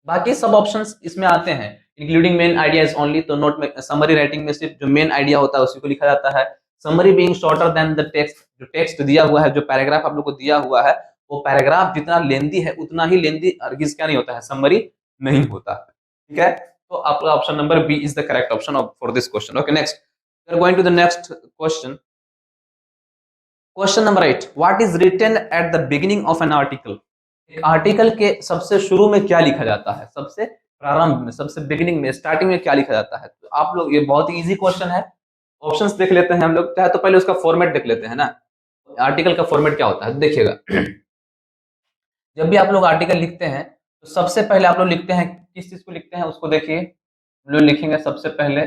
A: बाकी सब ऑप्शंस इसमें आते हैं, इंक्लूडिंग मेन आइडियाज ओनली, तो नोट में समरी राइटिंग में सिर्फ जो मेन आइडिया होता है उसी को लिखा जाता है। Summary being shorter than the text, जो टेक्स्ट दिया हुआ है, जो पैराग्राफ आप लोग को दिया हुआ है, वो पैराग्राफ जितना लेंदी है उतना ही लेंदी अर्गिस क्या नहीं होता है, समरी नहीं होता है, ठीक है। तो आपका option number B is the correct option for this question, okay. Next we are going to the next question. Question number 8, what is written at the beginning of an article. एक आर्टिकल के सबसे शुरू में क्या लिखा जाता है, सबसे प्रारंभ में, सबसे बिगिनिंग में, स्टार्टिंग में क्या लिखा जाता है। तो आप लोग, ये बहुत ही इजी क्वेश्चन है, ऑप्शंस देख लेते हैं हम लोग, चाहे तो पहले उसका फॉर्मेट देख लेते हैं ना, आर्टिकल का फॉर्मेट क्या होता है देखिएगा। जब भी आप लोग आर्टिकल लिखते हैं तो सबसे पहले आप लोग लिखते हैं, किस चीज को लिखते हैं उसको देखिए, हम लोग लिखेंगे सबसे पहले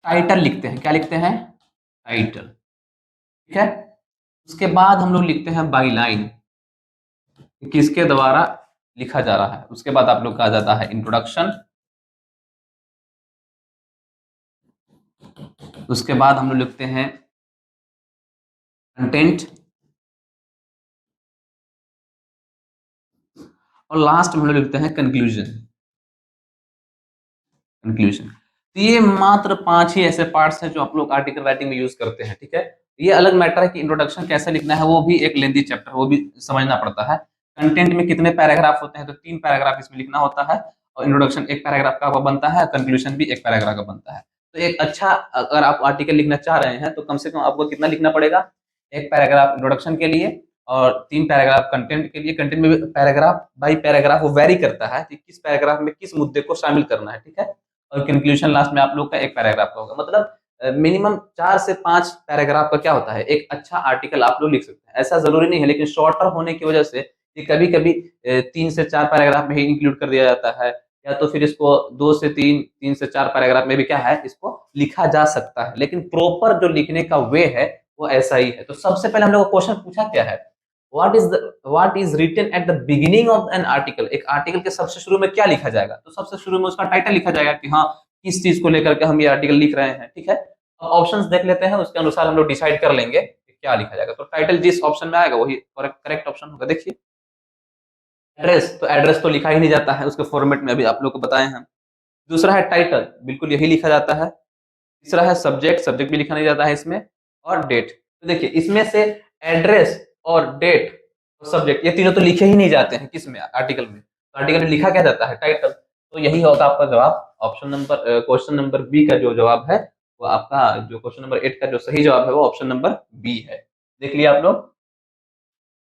A: टाइटल लिखते हैं, क्या लिखते हैं, टाइटल, ठीक है। उसके बाद हम लोग लिखते हैं बाई लाइन, किसके द्वारा लिखा जा रहा है। उसके बाद आप लोग का आ जाता है इंट्रोडक्शन, उसके बाद हम लोग लिखते हैं कंटेंट, और लास्ट में हम लोग लिखते हैं कंक्लूजन। कंक्लूजन, तो ये मात्र 5 ही ऐसे पार्ट्स हैं जो आप लोग आर्टिकल राइटिंग में यूज करते हैं, ठीक है। ये अलग मैटर है कि इंट्रोडक्शन कैसे लिखना है, वो भी एक लेंथी चैप्टर, वो भी समझना पड़ता है। कंटेंट में कितने पैराग्राफ होते हैं, तो 3 पैराग्राफ इसमें लिखना होता है, और इंट्रोडक्शन 1 पैराग्राफ का बनता है, कंक्लूजन भी 1 पैराग्राफ का बनता है। तो एक अच्छा, अगर आप आर्टिकल लिखना चाह रहे हैं तो कम से कम आपको कितना लिखना पड़ेगा, 1 पैराग्राफ इंट्रोडक्शन के लिए और 3 पैराग्राफ कंटेंट के लिए। कंटेंट में भी पैराग्राफ बाई पैराग्राफ वो वेरी करता है कि किस पैराग्राफ में किस मुद्दे को शामिल करना है, ठीक है। और कंक्लूजन लास्ट में आप लोग का 1 पैराग्राफ का होगा। मतलब मिनिमम 4 से 5 पैराग्राफ का क्या होता है, एक अच्छा आर्टिकल आप लोग लिख सकते हैं। ऐसा जरूरी नहीं है, लेकिन शॉर्टर होने की वजह से ये कभी कभी 3 से 4 पैराग्राफ में ही इंक्लूड कर दिया जाता है, या तो फिर इसको 2 से 3, 3 से 4 पैराग्राफ में भी क्या है, इसको लिखा जा सकता है। लेकिन प्रॉपर जो लिखने का वे है वो ऐसा ही है। तो सबसे पहले हम लोग को क्वेश्चन पूछा क्या है, what is written at the beginning of an article. एक आर्टिकल के सबसे शुरू में क्या लिखा जाएगा, तो सबसे शुरू में उसका टाइटल लिखा जाएगा कि हाँ किस चीज को लेकर के हम ये आर्टिकल लिख रहे हैं, ठीक है। अब ऑप्शंस देख लेते हैं, उसके अनुसार हम लोग डिसाइड कर लेंगे कि क्या लिखा जाएगा। तो टाइटल जिस ऑप्शन में आएगा वही करेक्ट ऑप्शन होगा। देखिए एड्रेस, तो एड्रेस तो लिखा ही नहीं जाता है, उसके फॉर्मेट में अभी आप लोग को बताए हैं। दूसरा है टाइटल, बिल्कुल यही लिखा जाता है। तीसरा है सब्जेक्ट, सब्जेक्ट भी लिखा नहीं जाता है इसमें। और डेट, तो देखिए इसमें से एड्रेस और डेट और सब्जेक्ट ये तीनों तो लिखे ही नहीं जाते हैं किस में, आर्टिकल में। तो आर्टिकल में लिखा क्या जाता है, टाइटल। तो यही होगा आपका जवाब। Option number question number B का जो जवाब है वो आपका, जो क्वेश्चन नंबर 8 का जो सही जवाब है वो ऑप्शन नंबर बी है। देख लिया आप लोग,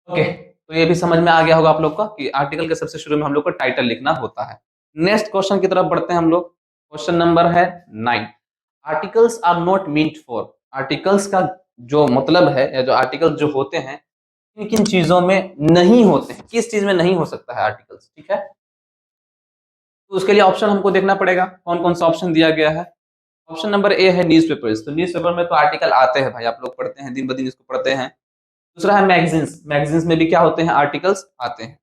A: ओके। तो ये भी समझ में आ गया होगा आप लोग का कि आर्टिकल के सबसे शुरू में हम लोग को टाइटल लिखना होता है। नेक्स्ट क्वेश्चन की तरफ बढ़ते हैं हम लोग। क्वेश्चन नंबर है 9। Articles are not meant for. Articles का जो मतलब है, या जो आर्टिकल जो होते हैं किन किन चीजों में नहीं होते हैं, किस चीज में नहीं हो सकता है आर्टिकल्स, ठीक है। तो उसके लिए ऑप्शन हमको देखना पड़ेगा, कौन कौन सा ऑप्शन दिया गया है। ऑप्शन नंबर ए है न्यूज़पेपर्स। तो न्यूज़पेपर में तो आर्टिकल आते हैं भाई, आप लोग पढ़ते हैं, दिन ब दिन इसको पढ़ते हैं। दूसरा है मैगजीन्स, मैगजीन्स में भी क्या होते हैं, आर्टिकल्स आते हैं।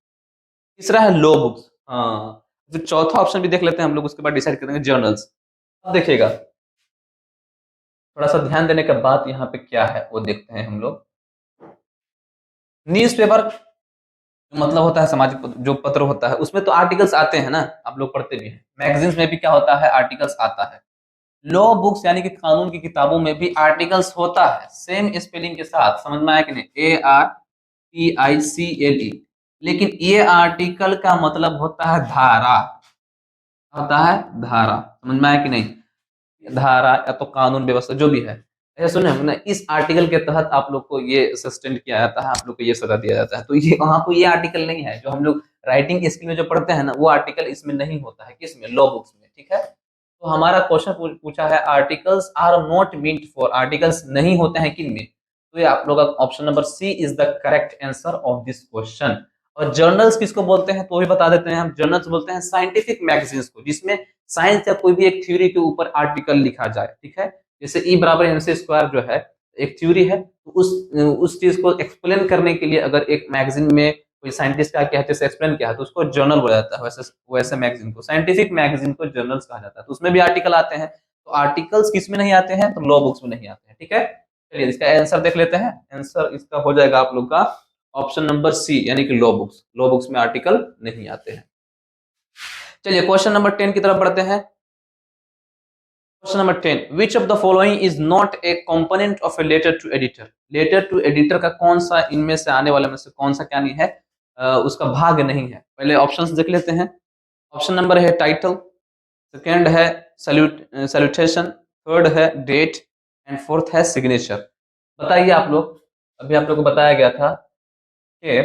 A: तीसरा है लॉ बुक्स, हाँ। जो चौथा ऑप्शन भी देख लेते हैं हम लोग, उसके बाद डिसाइड करेंगे जर्नल्स। अब देखिएगा, थोड़ा सा ध्यान देने का बात यहाँ पे क्या है वो देखते हैं हम लोग। न्यूज़पेपर मतलब होता है सामाजिक जो पत्र होता है, उसमें तो आर्टिकल्स आते हैं ना, आप लोग पढ़ते भी हैं। मैगजीन्स में भी क्या होता है, आर्टिकल्स आता है। लॉ बुक्स यानी कि कानून की किताबों में भी आर्टिकल्स होता है, सेम स्पेलिंग के साथ। समझ में आया कि नहीं, ARTICLE। लेकिन ये आर्टिकल का मतलब होता है धारा, होता है धारा। समझ में आया कि नहीं, धारा या तो कानून व्यवस्था जो भी है। ऐसा सुने हमने, इस आर्टिकल के तहत आप लोग को ये सस्टेंड किया जाता है, आप लोग को ये सजा दिया जाता है। तो ये वहां को ये आर्टिकल नहीं है जो हम लोग राइटिंग स्किल में जो पढ़ते हैं ना, वो आर्टिकल इसमें नहीं होता है। किसमें, लॉ बुक्स में, ठीक है। तो हमारा क्वेश्चन पूछा है articles are not meant for. Articles नहीं होते हैं किन में, तो ये आप लोग का option number C is the correct answer of this question. और जर्नल्स किसको बोलते हैं तो भी बता देते हैं हम। जर्नल्स बोलते हैं साइंटिफिक मैगजीन्स को, जिसमें साइंस या कोई भी एक थ्योरी के ऊपर आर्टिकल लिखा जाए, ठीक है। जैसे E बराबर MC स्क्वायर जो है एक थ्योरी है, तो उस चीज को एक्सप्लेन करने के लिए अगर एक मैगजीन में कोई साइंटिस्ट का क्या है एक्सप्लेन किया है, तो उसको जर्नल बोला जाता है। वैसे वैसे मैगजीन को, साइंटिफिक मैगजीन को जर्नल्स कहा जाता है। तो उसमें भी आर्टिकल आते हैं। तो आर्टिकल्स किस में नहीं आते हैं, तो लॉ बुक्स में नहीं आते हैं, ठीक है। चलिए इसका आंसर देख लेते हैं। आंसर इसका हो जाएगा आप लोग का ऑप्शन नंबर सी, यानी कि लॉ बुक्स। लॉ बुक्स में आर्टिकल नहीं आते हैं। चलिए क्वेश्चन नंबर 10 की तरफ बढ़ते हैं। Question number 10, which of the following is not a component of a letter to editor. Letter to editor का कौन सा इनमें से आने वाले में से कौन सा क्या नहीं है, उसका भाग नहीं है। पहले ऑप्शंस देख लेते हैं। ऑप्शन नंबर है टाइटल, सेकंड है सैल्यूटेशन, थर्ड है डेट, एंड फोर्थ है सिग्नेचर। बताइए आप लोग, अभी आप लोग को बताया गया था कि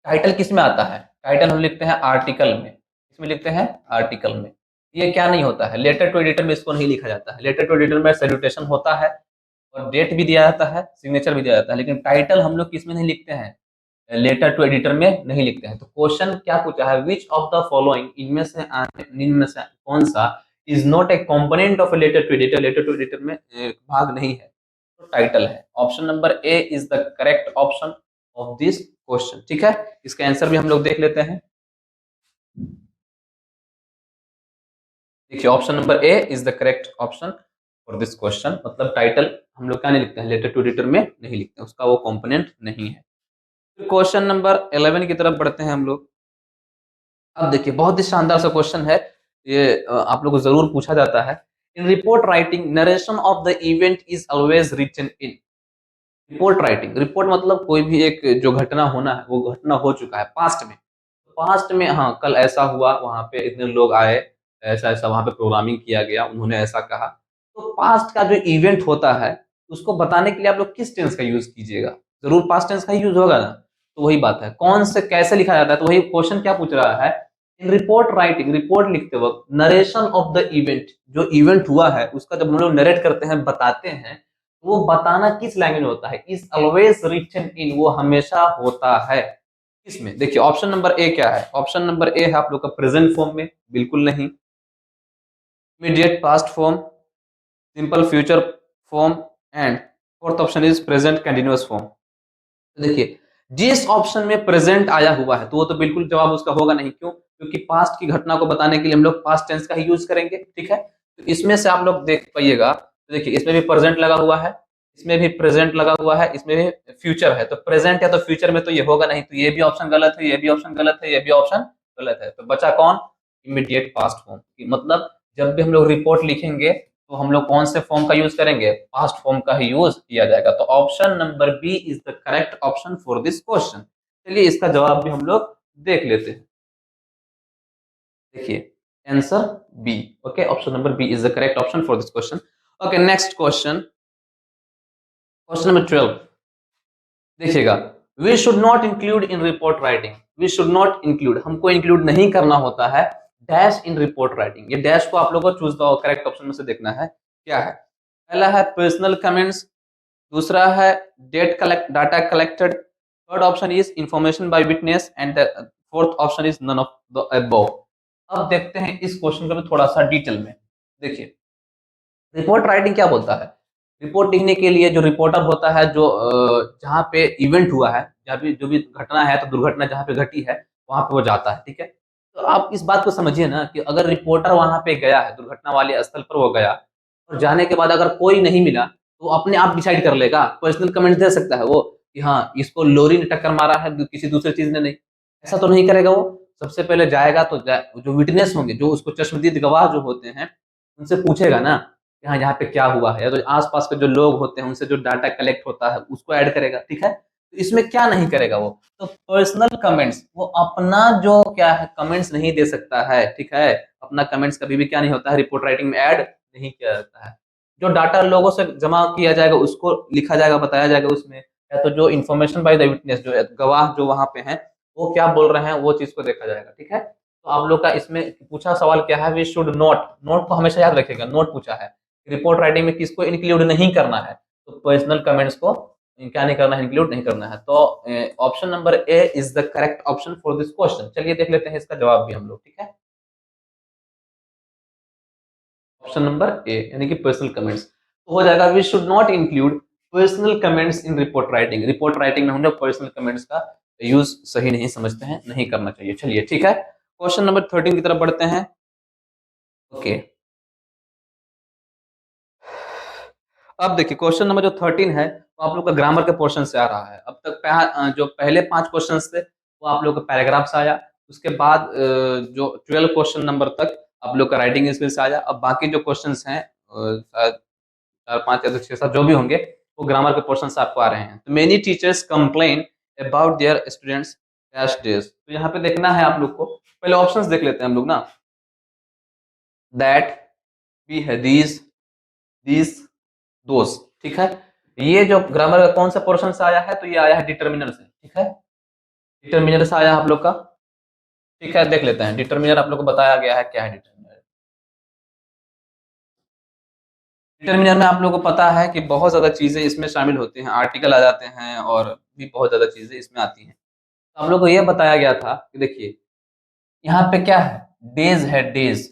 A: टाइटल किस में आता है। टाइटल हम लिखते हैं आर्टिकल में, इसमें लिखते हैं आर्टिकल में। ये क्या नहीं होता है, लेटर टू एडिटर में इसको नहीं लिखा जाता है। लेटर टू एडिटर में सैल्यूटेशन होता है और डेट भी दिया जाता है, सिग्नेचर भी दिया जाता है। लेकिन टाइटल हम लोग किस में नहीं लिखते हैं, लेटर टू एडिटर में नहीं लिखते हैं। तो क्वेश्चन क्या पूछा है, विच ऑफ द फॉलोइंग, इनमें से कौन सा is not a component of letter to editor. Letter to editor में भाग नहीं है, तो टाइटल है। Option number A is the correct option of this question. ठीक है, इसका आंसर भी हम लोग देख लेते हैं। देखिए option number A is the correct option for this question. मतलब टाइटल हम लोग क्या नहीं लिखते हैं, लेटर टू एडिटर में नहीं लिखते हैं, उसका वो कंपोनेंट नहीं है। फिर क्वेश्चन नंबर 11 की तरफ बढ़ते हैं हम लोग। अब देखिए बहुत ही शानदार सा क्वेश्चन है ये, आप लोगों को जरूर पूछा जाता है। In report writing narration of the event is always written in. Report writing, report मतलब कोई भी एक जो घटना होना है वो घटना हो चुका है पास्ट में। पास्ट में हाँ कल ऐसा हुआ, वहां पे इतने लोग आए, ऐसा ऐसा वहां पे प्रोग्रामिंग किया गया, उन्होंने ऐसा कहा। तो पास्ट का जो इवेंट होता है उसको बताने के लिए आप लोग किस टेंस का यूज कीजिएगा? जरूर पास्ट टेंस का ही यूज होगा ना। तो वही बात है, कौन से कैसे लिखा जाता है, तो वही क्वेश्चन क्या पूछ रहा है। इन रिपोर्ट राइटिंग, रिपोर्ट लिखते वक्त नरेशन ऑफ द इवेंट, जो इवेंट हुआ है उसका जब हम लोग नरेट करते हैं, बताते हैं, तो वो बताना किस लैंग्वेज में होता है? इज ऑलवेज रिटन इन, वो हमेशा होता है किसमें? देखिए ऑप्शन नंबर ए क्या है? ऑप्शन नंबर ए है आप लोग का प्रेजेंट फॉर्म में, बिल्कुल नहीं। Immediate past form, simple future form, and fourth option is present continuous form. देखिए जिस ऑप्शन में प्रेजेंट आया हुआ है तो वो तो बिल्कुल जवाब उसका होगा नहीं। क्यों? क्योंकि पास्ट की घटना को बताने के लिए हम लोग पास्ट टेंस का ही यूज करेंगे। ठीक है, तो इसमें से आप लोग देख पाइएगा, तो देखिए इसमें भी प्रेजेंट लगा हुआ है, इसमें भी प्रेजेंट लगा हुआ है, इसमें भी फ्यूचर है। तो प्रेजेंट या तो फ्यूचर में तो ये होगा नहीं, तो ये भी ऑप्शन गलत है, ये भी ऑप्शन गलत है, ये भी ऑप्शन गलत है। तो बचा कौन? Immediate past form. मतलब जब भी हम लोग रिपोर्ट लिखेंगे तो हम लोग कौन से फॉर्म का यूज करेंगे? पास्ट फॉर्म का ही यूज किया जाएगा। तो option number B is the correct option for this question. चलिए इसका जवाब भी हम लोग देख लेते हैं। देखिए answer B. Okay, option number B is the correct option for this question. Okay next question, question number 12। देखिएगा, we should not include in report writing, we should not include, हमको इंक्लूड नहीं करना होता है डैश इन रिपोर्ट राइटिंग। ये डैश को आप लोगों को चूज द करेक्ट ऑप्शन में से देखना है क्या है। पहला है पर्सनल कमेंट्स, दूसरा है date collect data collected, third option is information by witness, and fourth option is none of the above. अब देखते हैं इस क्वेश्चन को भी थोड़ा सा डिटेल में। देखिए रिपोर्ट राइटिंग क्या बोलता है? रिपोर्ट लिखने के लिए जो रिपोर्टर होता है, जो जहाँ पे इवेंट हुआ है, जहाँ भी जो भी घटना है, तो दुर्घटना जहाँ पे घटी है वहां पे वो जाता है। ठीक है, तो आप इस बात को समझिए ना कि अगर रिपोर्टर वहां पे गया है, दुर्घटना वाले स्थल पर वो गया, और जाने के बाद अगर कोई नहीं मिला तो वो अपने आप डिसाइड कर लेगा, पर्सनल कमेंट दे सकता है वो कि हाँ इसको लोरी ने टक्कर मारा है, किसी दूसरे चीज ने नहीं। ऐसा तो नहीं करेगा वो। सबसे पहले जाएगा तो जो विटनेस होंगे, जो उसको चश्मदीद गवाह जो होते हैं, उनसे पूछेगा ना कि हाँ यहाँ पे क्या हुआ है, या तो आसपास के जो लोग होते हैं उनसे जो डाटा कलेक्ट होता है उसको ऐड करेगा। ठीक है, तो इसमें क्या नहीं करेगा वो? तो पर्सनल कमेंट्स, वो अपना जो क्या है कमेंट्स नहीं दे सकता है। ठीक है, अपना कमेंट्स कभी भी क्या नहीं होता है, रिपोर्ट राइटिंग में ऐड नहीं किया जाता है। जो डाटा लोगों से जमा किया जाएगा उसको लिखा जाएगा, बताया जाएगा उसमें, या तो जो इन्फॉर्मेशन बाय द विटनेस, जो गवाह जो वहां पे हैं वो क्या बोल रहे हैं वो चीज को देखा जाएगा। ठीक है, तो आप लोग का इसमें पूछा सवाल क्या है? वी शुड नोट, नोट को हमेशा याद रखेगा, नोट पूछा है रिपोर्ट राइटिंग में किसको इंक्लूड नहीं करना है, तो पर्सनल कमेंट्स को क्या नहीं करना है, इंक्लूड नहीं करना है। तो option number A is the correct option for this question. चलिए देख लेते हैं इसका जवाब भी हम लोग। ठीक है, ऑप्शन नंबर ए यानी कि पर्सनल कमेंट्स, तो हो जाएगा we should not include personal comments in report writing. Report writing में हम लोग पर्सनल कमेंट्स का यूज सही नहीं समझते हैं, नहीं करना चाहिए। चलिए ठीक है, क्वेश्चन नंबर 13 की तरफ बढ़ते हैं। ओके, अब देखिए क्वेश्चन नंबर जो 13 है वो आप लोग का ग्रामर के पोर्शन से आ रहा है। अब तक जो पहले 5 क्वेश्चन थे वो आप लोग का पैराग्राफ से आया, उसके बाद जो 12 क्वेश्चन नंबर तक आप लोग का राइटिंग स्किल से आया। अब बाकी जो क्वेश्चन हैं शायद 4 5 या तो 6 7 जो भी होंगे वो ग्रामर के पोर्शन से आपको आ रहे हैं। तो many teachers complain about their students test days. तो यहाँ पे देखना है आप लोग को, पहले ऑप्शंस देख लेते हैं हम लोग ना। दैट, बी है दीज, दोस्त। ठीक है, ये जो ग्रामर का कौन सा पोर्शन से आया है? तो ये आया है डिटर्मिनर से। ठीक है, डिटर्मिनर से आया आप लोग का। ठीक है, देख लेते हैं डिटर्मिनर आप लोग को बताया गया है क्या है डिटर्मिनर। डिटर्मिनर में आप लोग को पता है कि बहुत ज्यादा चीजें इसमें शामिल होती हैं, आर्टिकल आ जाते हैं और भी बहुत ज्यादा चीजें इसमें आती हैं। तो हम लोग को ये बताया गया था कि देखिए यहाँ पे क्या है, डेज है, डेज।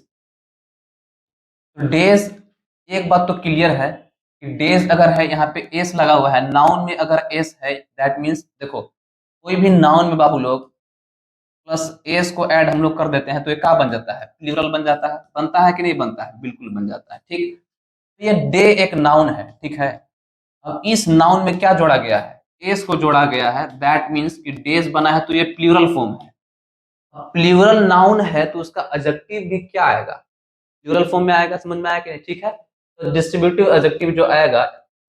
A: तो डेज, एक बात तो क्लियर है कि डेज अगर है यहाँ पे एस लगा हुआ है, नाउन में अगर एस है दैट मीन्स देखो कोई भी नाउन में बाबू लोग प्लस एस को ऐड हम लोग कर देते हैं तो ये क्या बन जाता है, प्लूरल बन जाता है। बनता है कि नहीं बनता है, बिल्कुल बन जाता है। ठीक, तो ये डे एक नाउन है, ठीक है। अब इस नाउन में क्या जोड़ा गया है, एस को जोड़ा गया है, दैट मीन्स कि डेज बना है तो ये प्लूरल फॉर्म है। प्लूरल नाउन है तो उसका एडजेक्टिव भी क्या आएगा, प्लूरल फॉर्म में आएगा। समझ में आया कि नहीं, ठीक है। तो डिस्ट्रीब्यूटिव एडजेक्टिव जो आएगा,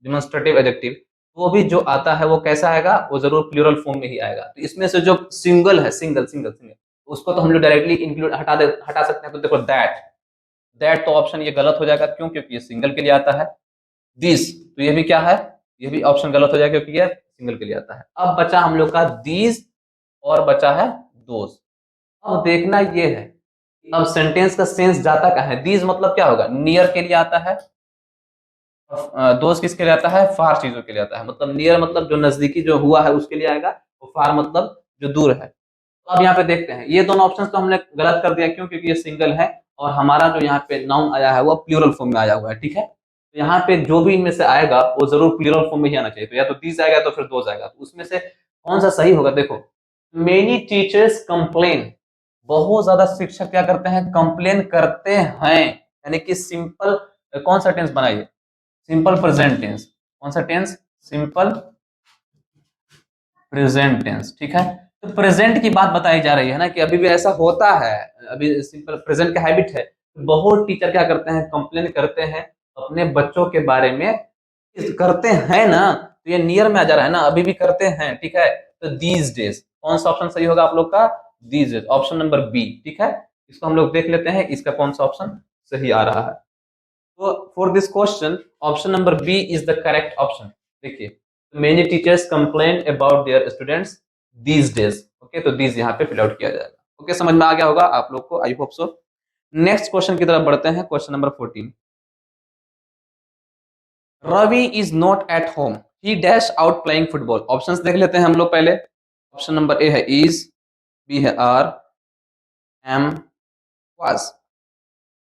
A: डेमोन्स्ट्रेटिव एडजेक्टिव, वो भी जो आता है वो कैसा आएगा, वो जरूर प्लूरल फॉर्म में ही आएगा। तो इसमें से जो सिंगल है, सिंगल सिंगल सिंगल, उसको तो हम लोग डायरेक्टली इंक्लूड हटा सकते हैं। तो देखो दैट, दैट तो ऑप्शन ये गलत हो जाएगा, क्यों, क्योंकि ये सिंगल के लिए आता है। दिस, तो ये भी क्या है, ये भी ऑप्शन गलत हो जाएगा क्योंकि ये सिंगल के लिए आता है। अब बचा हम लोग का दीज और बचा है दोस्त। अब देखना ये है, अब सेंटेंस का सेंस जाता क्या है, दीज मतलब क्या होगा, नियर के लिए आता है। दोस्त किसके लिए आता है, फार चीजों के लिए आता है। मतलब नियर मतलब जो नजदीकी जो हुआ है उसके लिए आएगा, और फार मतलब जो दूर है। तो अब यहाँ पे देखते हैं, ये दोनों ऑप्शन तो हमने गलत कर दिया, क्यों, क्योंकि ये सिंगल है और हमारा जो यहाँ पे नाउन आया है वो प्लूरल फॉर्म में आया हुआ है, ठीक है। तो यहाँ पे जो भी इनमें से आएगा वो जरूर प्लूरल फॉर्म में ही आना चाहिए। तो या तो दिस आएगा तो फिर दोज आएगा, तो उसमें से कौन सा सही होगा। देखो, मेनी टीचर्स कंप्लेन, बहुत ज्यादा शिक्षक क्या करते हैं, कंप्लेन करते हैं, यानी कि सिंपल कौन सा टेंस बनाइए, सिंपल प्रेजेंट टेंस। कौन सा टेंस, सिंपल प्रेजेंट टेंस, ठीक है। तो प्रेजेंट की बात बताई जा रही है ना, कि अभी भी ऐसा होता है, अभी सिंपल प्रेजेंट का हैबिट है। बहुत टीचर क्या करते हैं, कंप्लेन करते हैं अपने बच्चों के बारे में, करते हैं ना, तो ये नियर में आ जा रहा है ना, अभी भी करते हैं, ठीक है। तो दीज डेज, कौन सा ऑप्शन सही होगा आप लोग का, these days, option number B, ठीक है। इसको हम लोग देख लेते हैं इसका कौन सा ऑप्शन सही आ रहा है। तो for this question option number B is the correct option. देखिए, many teachers complain about their students these days. Okay, तो दीज यहाँ पे फिल आउट किया जाएगा। ओके, समझ में आ गया होगा आप लोग को, I hope so. Next question की तरफ बढ़ते हैं, question number 14। Ravi is not at home, he dash out playing football. Options देख लेते हैं हम लोग पहले। ऑप्शन नंबर ए है इज, बी है आर, एम वाज।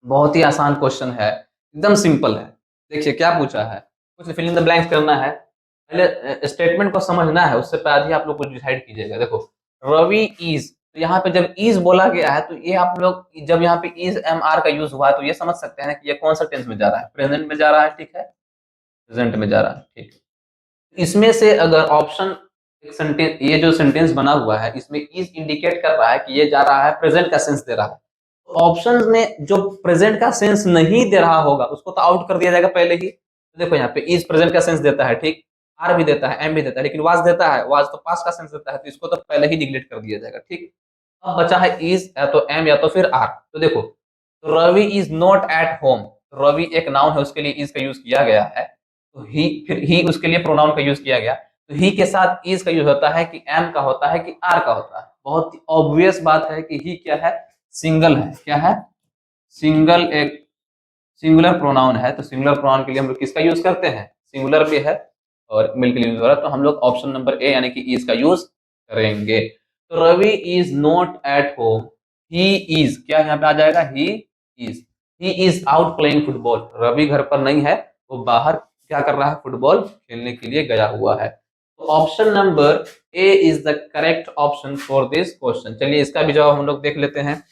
A: बहुत ही आसान क्वेश्चन है, एकदम सिंपल है। देखिए क्या पूछा है, कुछ फिल इन द ब्लैंक्स करना है। पहले स्टेटमेंट को समझना है, उससे पहले ही आप लोग कुछ डिसाइड कीजिएगा। देखो, रवि इज, तो यहाँ पे जब इज बोला गया है तो ये आप लोग जब यहाँ पे इज एम आर का यूज हुआ है तो ये समझ सकते हैं कि ये कौन सा टेंस में जा रहा है, प्रेजेंट में जा रहा है, ठीक है, प्रेजेंट में जा रहा है, ठीक। इसमें से अगर ऑप्शन, एक सेंटेंस, ये जो सेंटेंस बना हुआ है इसमें इज इंडिकेट कर रहा है कि ये जा रहा है, प्रेजेंट का सेंस दे रहा है। ऑप्शन में जो प्रेजेंट का सेंस नहीं दे रहा होगा उसको तो आउट कर दिया जाएगा पहले ही। तो देखो यहाँ पे इज प्रेजेंट का सेंस देता है, ठीक, आर भी देता है, एम भी देता है, लेकिन वाज देता है, वाज तो पास्ट का सेंस देता है, तो इसको तो पहले ही निगलेक्ट कर दिया जाएगा, ठीक। अब बचा है इज, या तो एम या तो फिर आर। तो देखो, तो Ravi is not at home, Ravi एक नाउन है उसके लिए इज का यूज किया गया है। तो ही, फिर ही उसके लिए प्रोनाउन का यूज किया गया, तो ही के साथ इज का यूज होता है कि एम का होता है कि आर का होता है। बहुत ऑब्वियस बात है कि ही क्या है, सिंगल है, क्या है, सिंगल, एक सिंगुलर प्रोनाउन है। तो सिंगुलर प्रोनाउन के लिए हम लोग किसका यूज करते हैं, सिंगुलर भी है और मिल के लिए यूज हो रहा है, तो हम लोग ऑप्शन नंबर ए यानी कि इज का यूज करेंगे। तो Ravi is not at home, he is, क्या यहाँ पे आ जाएगा, is he is out playing football. Ravi घर पर नहीं है, वो बाहर क्या कर रहा है, फुटबॉल खेलने के लिए गया हुआ है। तो option number A is the correct option for this question. चलिए इसका भी जवाब हम लोग देख लेते हैं,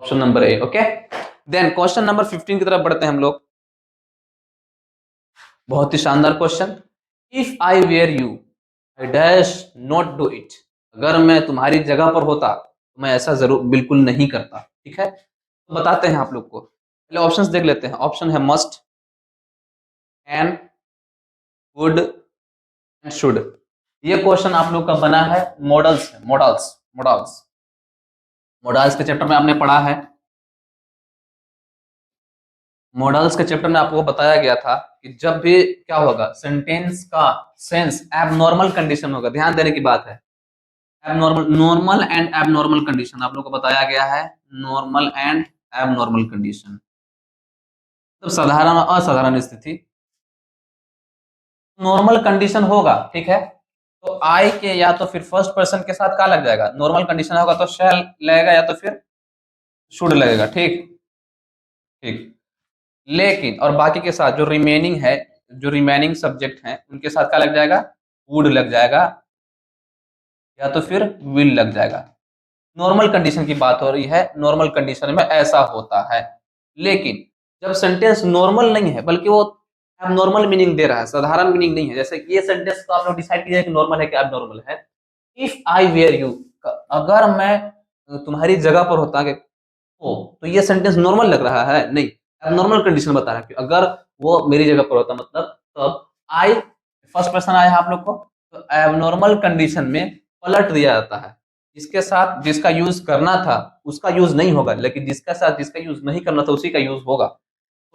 A: option number A. Okay, then question number 15 की तरफ बढ़ते हैं हम लोग। बहुत ही शानदार question. If I were you, I dash not do it. अगर मैं तुम्हारी जगह पर होता तो मैं ऐसा जरूर बिल्कुल नहीं करता, ठीक है। तो बताते हैं आप लोग को, पहले ऑप्शंस देख लेते हैं। ऑप्शन है must, can, would and should. ये क्वेश्चन आप लोग का बना है मॉडल्स, मॉडल्स मॉडल्स मॉडल्स के चैप्टर में आपने पढ़ा है। मॉडल्स के चैप्टर में आपको बताया गया था कि जब भी क्या होगा, सेंटेंस का सेंस एबनॉर्मल कंडीशन होगा, ध्यान देने की बात है। Abnormal, normal and abnormal condition आप लोग को बताया गया है, नॉर्मल एंड एबनॉर्मल कंडीशन। तो साधारण और असाधारण स्थिति, नॉर्मल कंडीशन होगा, ठीक है। तो आई के या तो फिर फर्स्ट पर्सन के साथ क्या लग जाएगा, नॉर्मल कंडीशन होगा तो शैल लगेगा या तो फिर शुड लगेगा, ठीक, ठीक। लेकिन और बाकी के साथ जो रिमेनिंग है, जो रिमेनिंग सब्जेक्ट हैं उनके साथ क्या लग जाएगा, वुड लग जाएगा या तो फिर विल लग जाएगा। नॉर्मल कंडीशन की बात हो रही है, नॉर्मल कंडीशन में ऐसा होता है। लेकिन जब सेंटेंस नॉर्मल नहीं है बल्कि वो एबनॉर्मल मीनिंग दे रहा है, साधारण मीनिंग नहीं है, जैसे ये सेंटेंस तो आप लोग डिसाइड कीजिए कि नॉर्मल है कि एबनॉर्मल है। इफ आई वेयर यू, अगर मैं तुम्हारी जगह पर होता कि तो ये सेंटेंस नॉर्मल लग रहा है? नहीं, एबनॉर्मल कंडीशन बता रहा है कि अगर वो मेरी जगह पर होता, मतलब तब आई फर्स्ट पर्सन आया है आप लोग को, तो एबनॉर्मल कंडीशन में पलट दिया जाता है। जिसके साथ जिसका यूज करना था उसका यूज नहीं होगा, लेकिन जिसका साथ जिसका यूज नहीं करना था उसी का यूज होगा।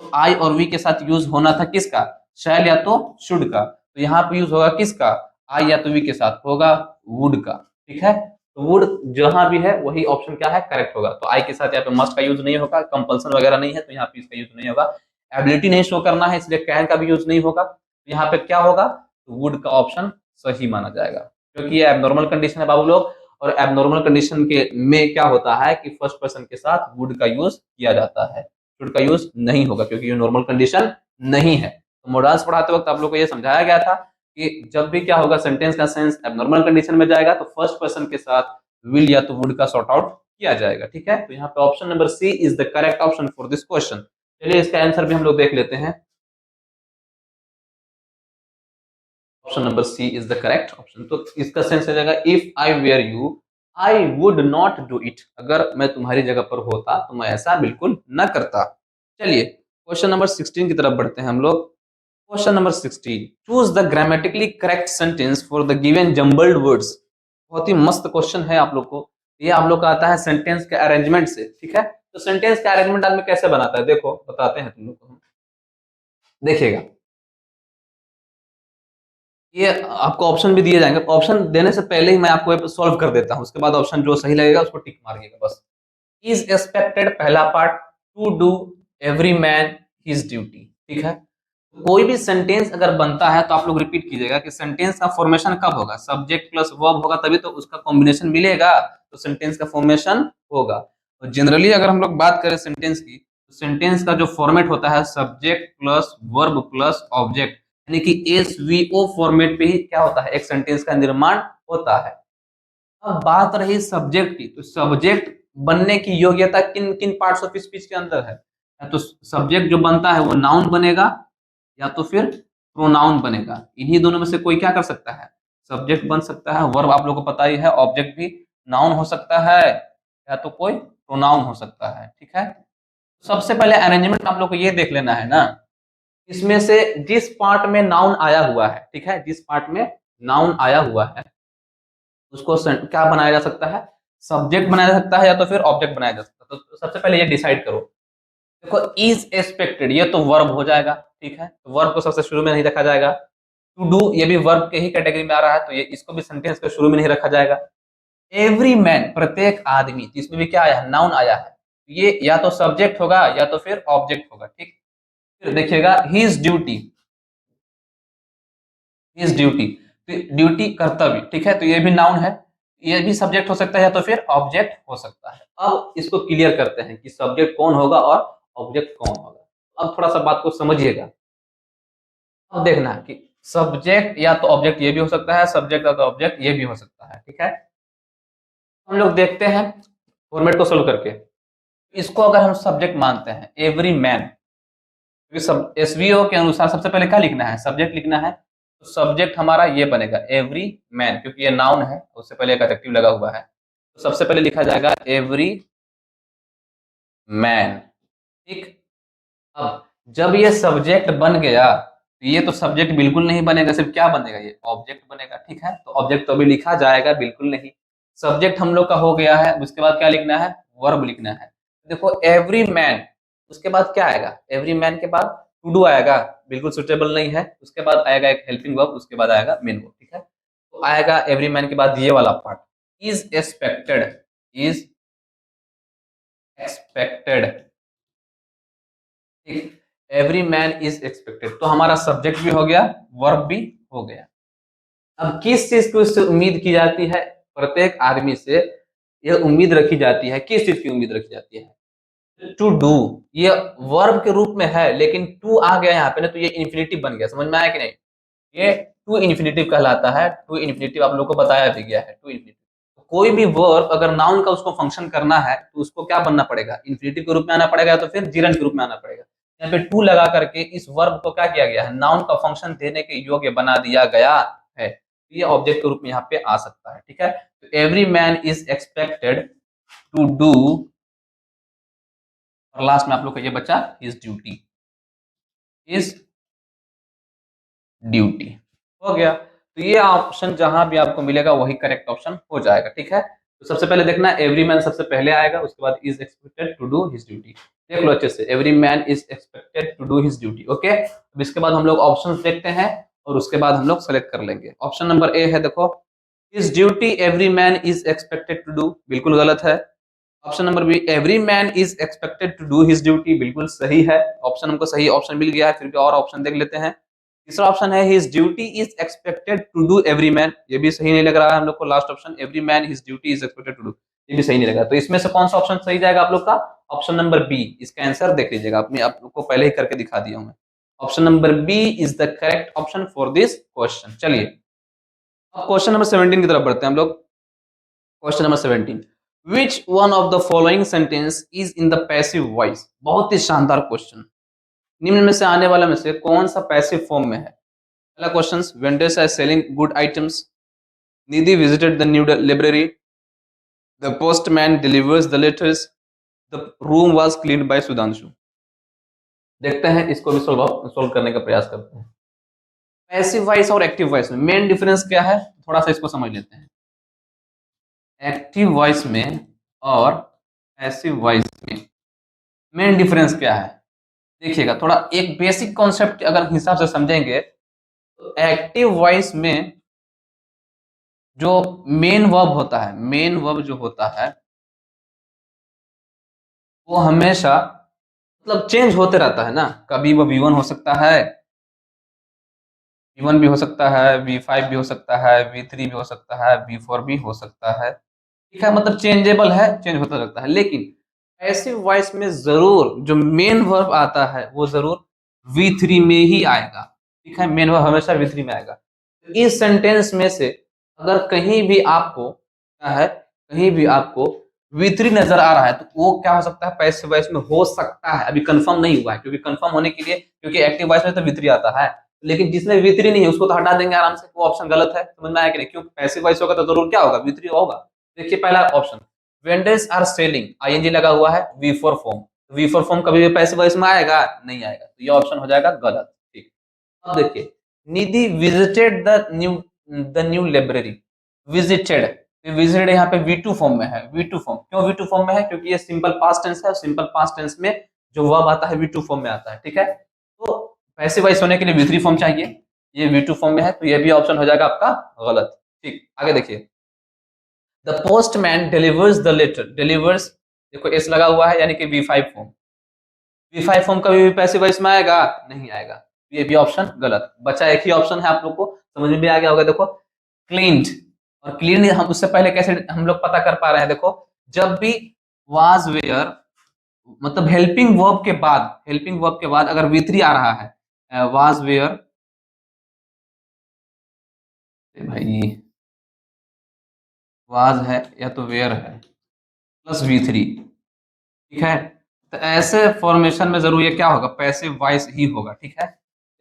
A: तो आई और वी के साथ यूज होना था किसका? शैल या तो शुड का। तो यहाँ पे यूज होगा किसका? आई या तो वी के साथ होगा वुड का। ठीक है, तो वुड जहां भी है वही ऑप्शन क्या है? करेक्ट होगा। तो आई के साथ यहाँ पे मस्ट का यूज नहीं होगा, कंपल्सन वगैरह नहीं है तो यहाँ पे इसका यूज नहीं होगा। एबिलिटी नहीं शो करना है इसलिए कैन का भी यूज नहीं होगा। तो यहाँ पे क्या होगा? तो वुड का ऑप्शन सही माना जाएगा, क्योंकि ये एबनॉर्मल कंडीशन है बाबू लोग। और एबनॉर्मल कंडीशन के में क्या होता है कि फर्स्ट पर्सन के साथ वुड का यूज किया जाता है, शुड का यूज नहीं होगा, क्योंकि ये नॉर्मल कंडीशन नहीं है। तो मोडाल्स पढ़ाते वक्त आप लोग को ये समझाया गया था कि जब भी क्या होगा, सेंटेंस का सेंस एबनॉर्मल कंडीशन में जाएगा तो फर्स्ट पर्सन के साथ विल या तो वुड का सॉर्ट आउट किया जाएगा। ठीक है, तो यहाँ पे option number C is the correct option for this question. चलिए इसका आंसर भी हम लोग देख लेते हैं। Option number C is the correct option. तो इसका सेंस हो जाएगा if I were you I would not do it, अगर मैं तुम्हारी जगह पर होता तो मैं ऐसा बिल्कुल न करता। चलिए क्वेश्चन नंबर 16 की तरफ बढ़ते हैं हम लोग। Question number 16, choose the grammatically correct sentence for the given jumbled words. बहुत ही मस्त क्वेश्चन है आप लोग को। ये आप लोग का आता है सेंटेंस के अरेंजमेंट से। ठीक है, तो सेंटेंस का अरेंजमेंट आदमी कैसे बनाता है, देखो बताते हैं तुम लोग को। देखिएगा, ये आपको ऑप्शन भी दिए जाएंगे, ऑप्शन देने से पहले ही मैं आपको सॉल्व कर देता हूँ, उसके बाद ऑप्शन जो सही लगेगा उसको टिक मारिएगा बस। इज एक्सपेक्टेड पहला part, to do every man his duty. ठीक है, कोई भी सेंटेंस अगर बनता है तो आप लोग रिपीट कीजिएगा कि सेंटेंस का फॉर्मेशन कब होगा? सब्जेक्ट प्लस वर्ब होगा तभी तो उसका कॉम्बिनेशन मिलेगा, तो सेंटेंस का फॉर्मेशन होगा। तो जनरली अगर हम लोग बात करें सेंटेंस की, तो सेंटेंस का जो फॉर्मेट होता है subject plus verb plus object, यानी कि एसवीओ फॉर्मेट पे ही क्या होता है, एक सेंटेंस का निर्माण होता है। अब बात रही सब्जेक्ट की, तो सब्जेक्ट बनने की योग्यता किन किन पार्ट्स ऑफ स्पीच के अंदर है? या तो सब्जेक्ट जो बनता है वो नाउन बनेगा या तो फिर प्रोनाउन बनेगा। इन्हीं दोनों में से कोई क्या कर सकता है? सब्जेक्ट बन सकता है, वर्ब आप लोगों को पता ही है, ऑब्जेक्ट भी नाउन हो सकता है या तो कोई प्रोनाउन हो सकता है। ठीक है, सबसे पहले अरेंजमेंट आप लोग को ये देख लेना है ना, इसमें से जिस पार्ट में नाउन आया हुआ है, ठीक है, जिस पार्ट में नाउन आया हुआ है उसको क्या बनाया जा सकता है? सब्जेक्ट बनाया जा सकता है या तो फिर ऑब्जेक्ट बनाया जा सकता है। तो सबसे पहले ये डिसाइड करो। देखो इज एक्सपेक्टेड ये तो वर्ब हो जाएगा। ठीक है, तो वर्ब को सबसे शुरू में नहीं रखा जाएगा। टू डू ये भी वर्ब के ही कैटेगरी में आ रहा है, तो ये इसको भी सेंटेंस के शुरू में नहीं रखा जाएगा। एवरी मैन प्रत्येक आदमी, जिसमें भी क्या आया है? नाउन आया है, ये या तो सब्जेक्ट होगा या तो फिर ऑब्जेक्ट होगा। ठीक, फिर देखिएगा his duty, his duty, duty कर्तव्य। ठीक है, तो ये भी नाउन है, ये भी सब्जेक्ट हो सकता है या तो फिर ऑब्जेक्ट हो सकता है। अब इसको क्लियर करते हैं कि सब्जेक्ट कौन होगा और ऑब्जेक्ट कौन होगा। अब थोड़ा सा बात को समझिएगा। अब देखना कि सब्जेक्ट या तो ऑब्जेक्ट ये भी हो सकता है, सब्जेक्ट या तो ऑब्जेक्ट ये भी हो सकता है। ठीक है, हम लोग देखते हैं फॉर्मेट को सोल्व करके। इसको अगर हम सब्जेक्ट मानते हैं एवरी मैन, क्योंकि सब एसवीओ के अनुसार सबसे पहले क्या लिखना है? सब्जेक्ट लिखना है। तो सब्जेक्ट हमारा ये बनेगा एवरी मैन, क्योंकि ये नाउन है, उससे पहले एक एडजेक्टिव लगा हुआ है, तो सबसे पहले लिखा जाएगा एवरी मैन। ठीक, अब जब ये सब्जेक्ट बन गया तो ये तो सब्जेक्ट बिल्कुल नहीं बनेगा, सिर्फ क्या बनेगा? ये ऑब्जेक्ट बनेगा। ठीक है, तो ऑब्जेक्ट तो अभी लिखा जाएगा बिल्कुल नहीं। सब्जेक्ट हम लोग का हो गया है, उसके बाद क्या लिखना है? वर्ब लिखना है। देखो एवरी मैन, उसके बाद क्या आएगा? एवरी मैन के बाद टू डू आएगा, बिल्कुल सुटेबल नहीं है। उसके बाद आएगा एक हेल्पिंग वर्ब, उसके बाद आएगा मेन वर्ब। ठीक है, तो आएगा एवरी मैन के बाद ये वाला part, is expected, is expected. ठीक, एवरी मैन इज एक्सपेक्टेड, तो हमारा सब्जेक्ट भी हो गया, वर्ब भी हो गया। अब किस चीज की उससे उम्मीद की जाती है? प्रत्येक आदमी से यह उम्मीद रखी जाती है, किस चीज की उम्मीद रखी जाती है? टू डू, ये वर्ब के रूप में है लेकिन टू आ गया यहाँ पे ना, तो ये इन्फिनिटिव बन गया। समझ में आया कि नहीं? ये टू इन्फिनेटिव कहलाता है। टू इन्फिनेटिव आप लोगों को बताया भी गया है। टू इन्फिनेटिव कोई भी वर्ब अगर नाउन का उसको फंक्शन करना है तो उसको क्या बनना पड़ेगा, इन्फिनेटिव के रूप में आना पड़ेगा, तो फिर जिरन के रूप में आना पड़ेगा। यहाँ पे टू लगा करके इस वर्ब को क्या किया गया है, नाउन का फंक्शन देने के योग्य बना दिया गया है। ये ऑब्जेक्ट के रूप में यहाँ पे आ सकता है। ठीक है, तो every man is expected to do, और लास्ट में आप लोग का ये बचा इज ड्यूटी, इज ड्यूटी। हो गया, तो ये ऑप्शन जहां भी आपको मिलेगा वही करेक्ट ऑप्शन हो जाएगा। ठीक है, तो सबसे पहले देखना एवरी मैन सबसे पहले आएगा, उसके बाद is expected to do his duty. देख लो अच्छे से, every man is expected to do his duty. Okay, अब इसके बाद हम लोग ऑप्शंस देखते हैं और उसके बाद हम लोग सेलेक्ट कर लेंगे। ऑप्शन नंबर ए है, देखो his duty every man is expected to do, बिल्कुल गलत है। Option number B every man is expected to do his duty, बिल्कुल सही है। ऑप्शन हमको सही ऑप्शन मिल गया है, फिर भी और ऑप्शन देख लेते हैं। तीसरा ऑप्शन है his duty is expected to do every man, ये भी सही नहीं लग रहा है हम लोग को। Last option every man his duty is expected to do, ये भी सही नहीं लग रहा। तो इसमें से कौन सा ऑप्शन सही जाएगा आप लोग का, ऑप्शन नंबर बी। इसका आंसर देख लीजिएगा, अपने आप लोग को पहले ही करके दिखा दिया हूं मैं। Option number B is the correct option for this question. चलिए अब क्वेश्चन नंबर 17 की तरफ बढ़ते हैं हम लोग। Question number 17, which one of the following sentence is in the passive voice. बहुत ही शानदार क्वेश्चन, निम्न में से आने वाला में से कौन सा पैसिव फॉर्म में है। पहला question, vendors are selling good items, Nidhi visited the new library, the postman delivers the letters, the room was cleaned by Sudhanshu. देखते हैं इसको भी सोल्व करने का प्रयास करते हैं। पैसिव वॉइस और एक्टिव वॉइस में मेन डिफरेंस क्या है, थोड़ा सा इसको समझ लेते हैं। एक्टिव वॉइस में और पैसिव वॉइस में मेन डिफरेंस क्या है, देखिएगा थोड़ा एक बेसिक कॉन्सेप्ट अगर हिसाब से समझेंगे तो एक्टिव वॉइस में जो मेन वर्ब होता है, मेन वर्ब जो होता है वो हमेशा मतलब चेंज होते रहता है ना। कभी वो V1 हो सकता है, V1 भी हो सकता है, V5 भी हो सकता है, V3 भी हो सकता है, V4 भी हो सकता है। ठीक है, मतलब चेंजेबल है, चेंज होता रहता है। लेकिन पैसिव वॉइस में जरूर जो मेन वर्ब आता है वो जरूर V3 में ही आएगा। ठीक है, मेन वर्ब हमेशा V3 में आएगा। तो इस सेंटेंस में से अगर कहीं भी आपको क्या है, कहीं भी आपको V3 नजर आ रहा है तो वो क्या हो सकता है, पैसिव वॉइस में हो सकता है। अभी कंफर्म नहीं हुआ है, क्योंकि कंफर्म होने के लिए, क्योंकि एक्टिव वॉइस में तो V3 आता है, लेकिन जिसमें V3 नहीं है उसको तो हटा देंगे आराम से, वो ऑप्शन गलत है। समझ में आया कि नहीं, क्योंकि पैसिव वॉइस होगा तो जरूर क्या होगा, V3 होगा। देखिए पहला option, vendors are selling, I N G लगा हुआ है, V4 फॉर्म, V4 फॉर्म कभी भी पैसिव वॉइस में आएगा नहीं आएगा, तो ये ऑप्शन हो जाएगा गलत। ठीक, अब देखिए Nidhi visited the new library, visited, visited यहाँ पे V2 फॉर्म में है। V2 फॉर्म क्यों V2 फॉर्म में है, क्योंकि ये सिंपल पास्ट टेंस है, और सिंपल पास्ट टेंस में जो वर्ब आता है V2 फॉर्म में आता है। ठीक है, तो पैसिव वॉइस होने के लिए V3 फॉर्म चाहिए, ये V2 फॉर्म में है, तो ये भी ऑप्शन हो जाएगा आपका गलत। ठीक, आगे देखिए, the postman delivers the letter, delivers देखो एस लगा हुआ है यानी कि V5 फॉर्म, V5 फॉर्म कभी भी पैसिव वॉइस में आएगा नहीं आएगा, ये भी ऑप्शन गलत। बचा एक ही ऑप्शन है, आप लोग को समझ में भी आ गया होगा। देखो क्लीन्ड, और क्लीन हम उससे पहले कैसे हम लोग पता कर पा रहे हैं, देखो जब भी वाज वेयर मतलब हेल्पिंग वर्ब के बाद, हेल्पिंग वर्ब के बाद अगर V3 आ रहा है, वाज वेयर, भाई वाज है या तो वेयर है प्लस V3, ठीक है, तो ऐसे फॉर्मेशन में जरूर ये क्या होगा, पैसिव वॉइस ही होगा। ठीक है,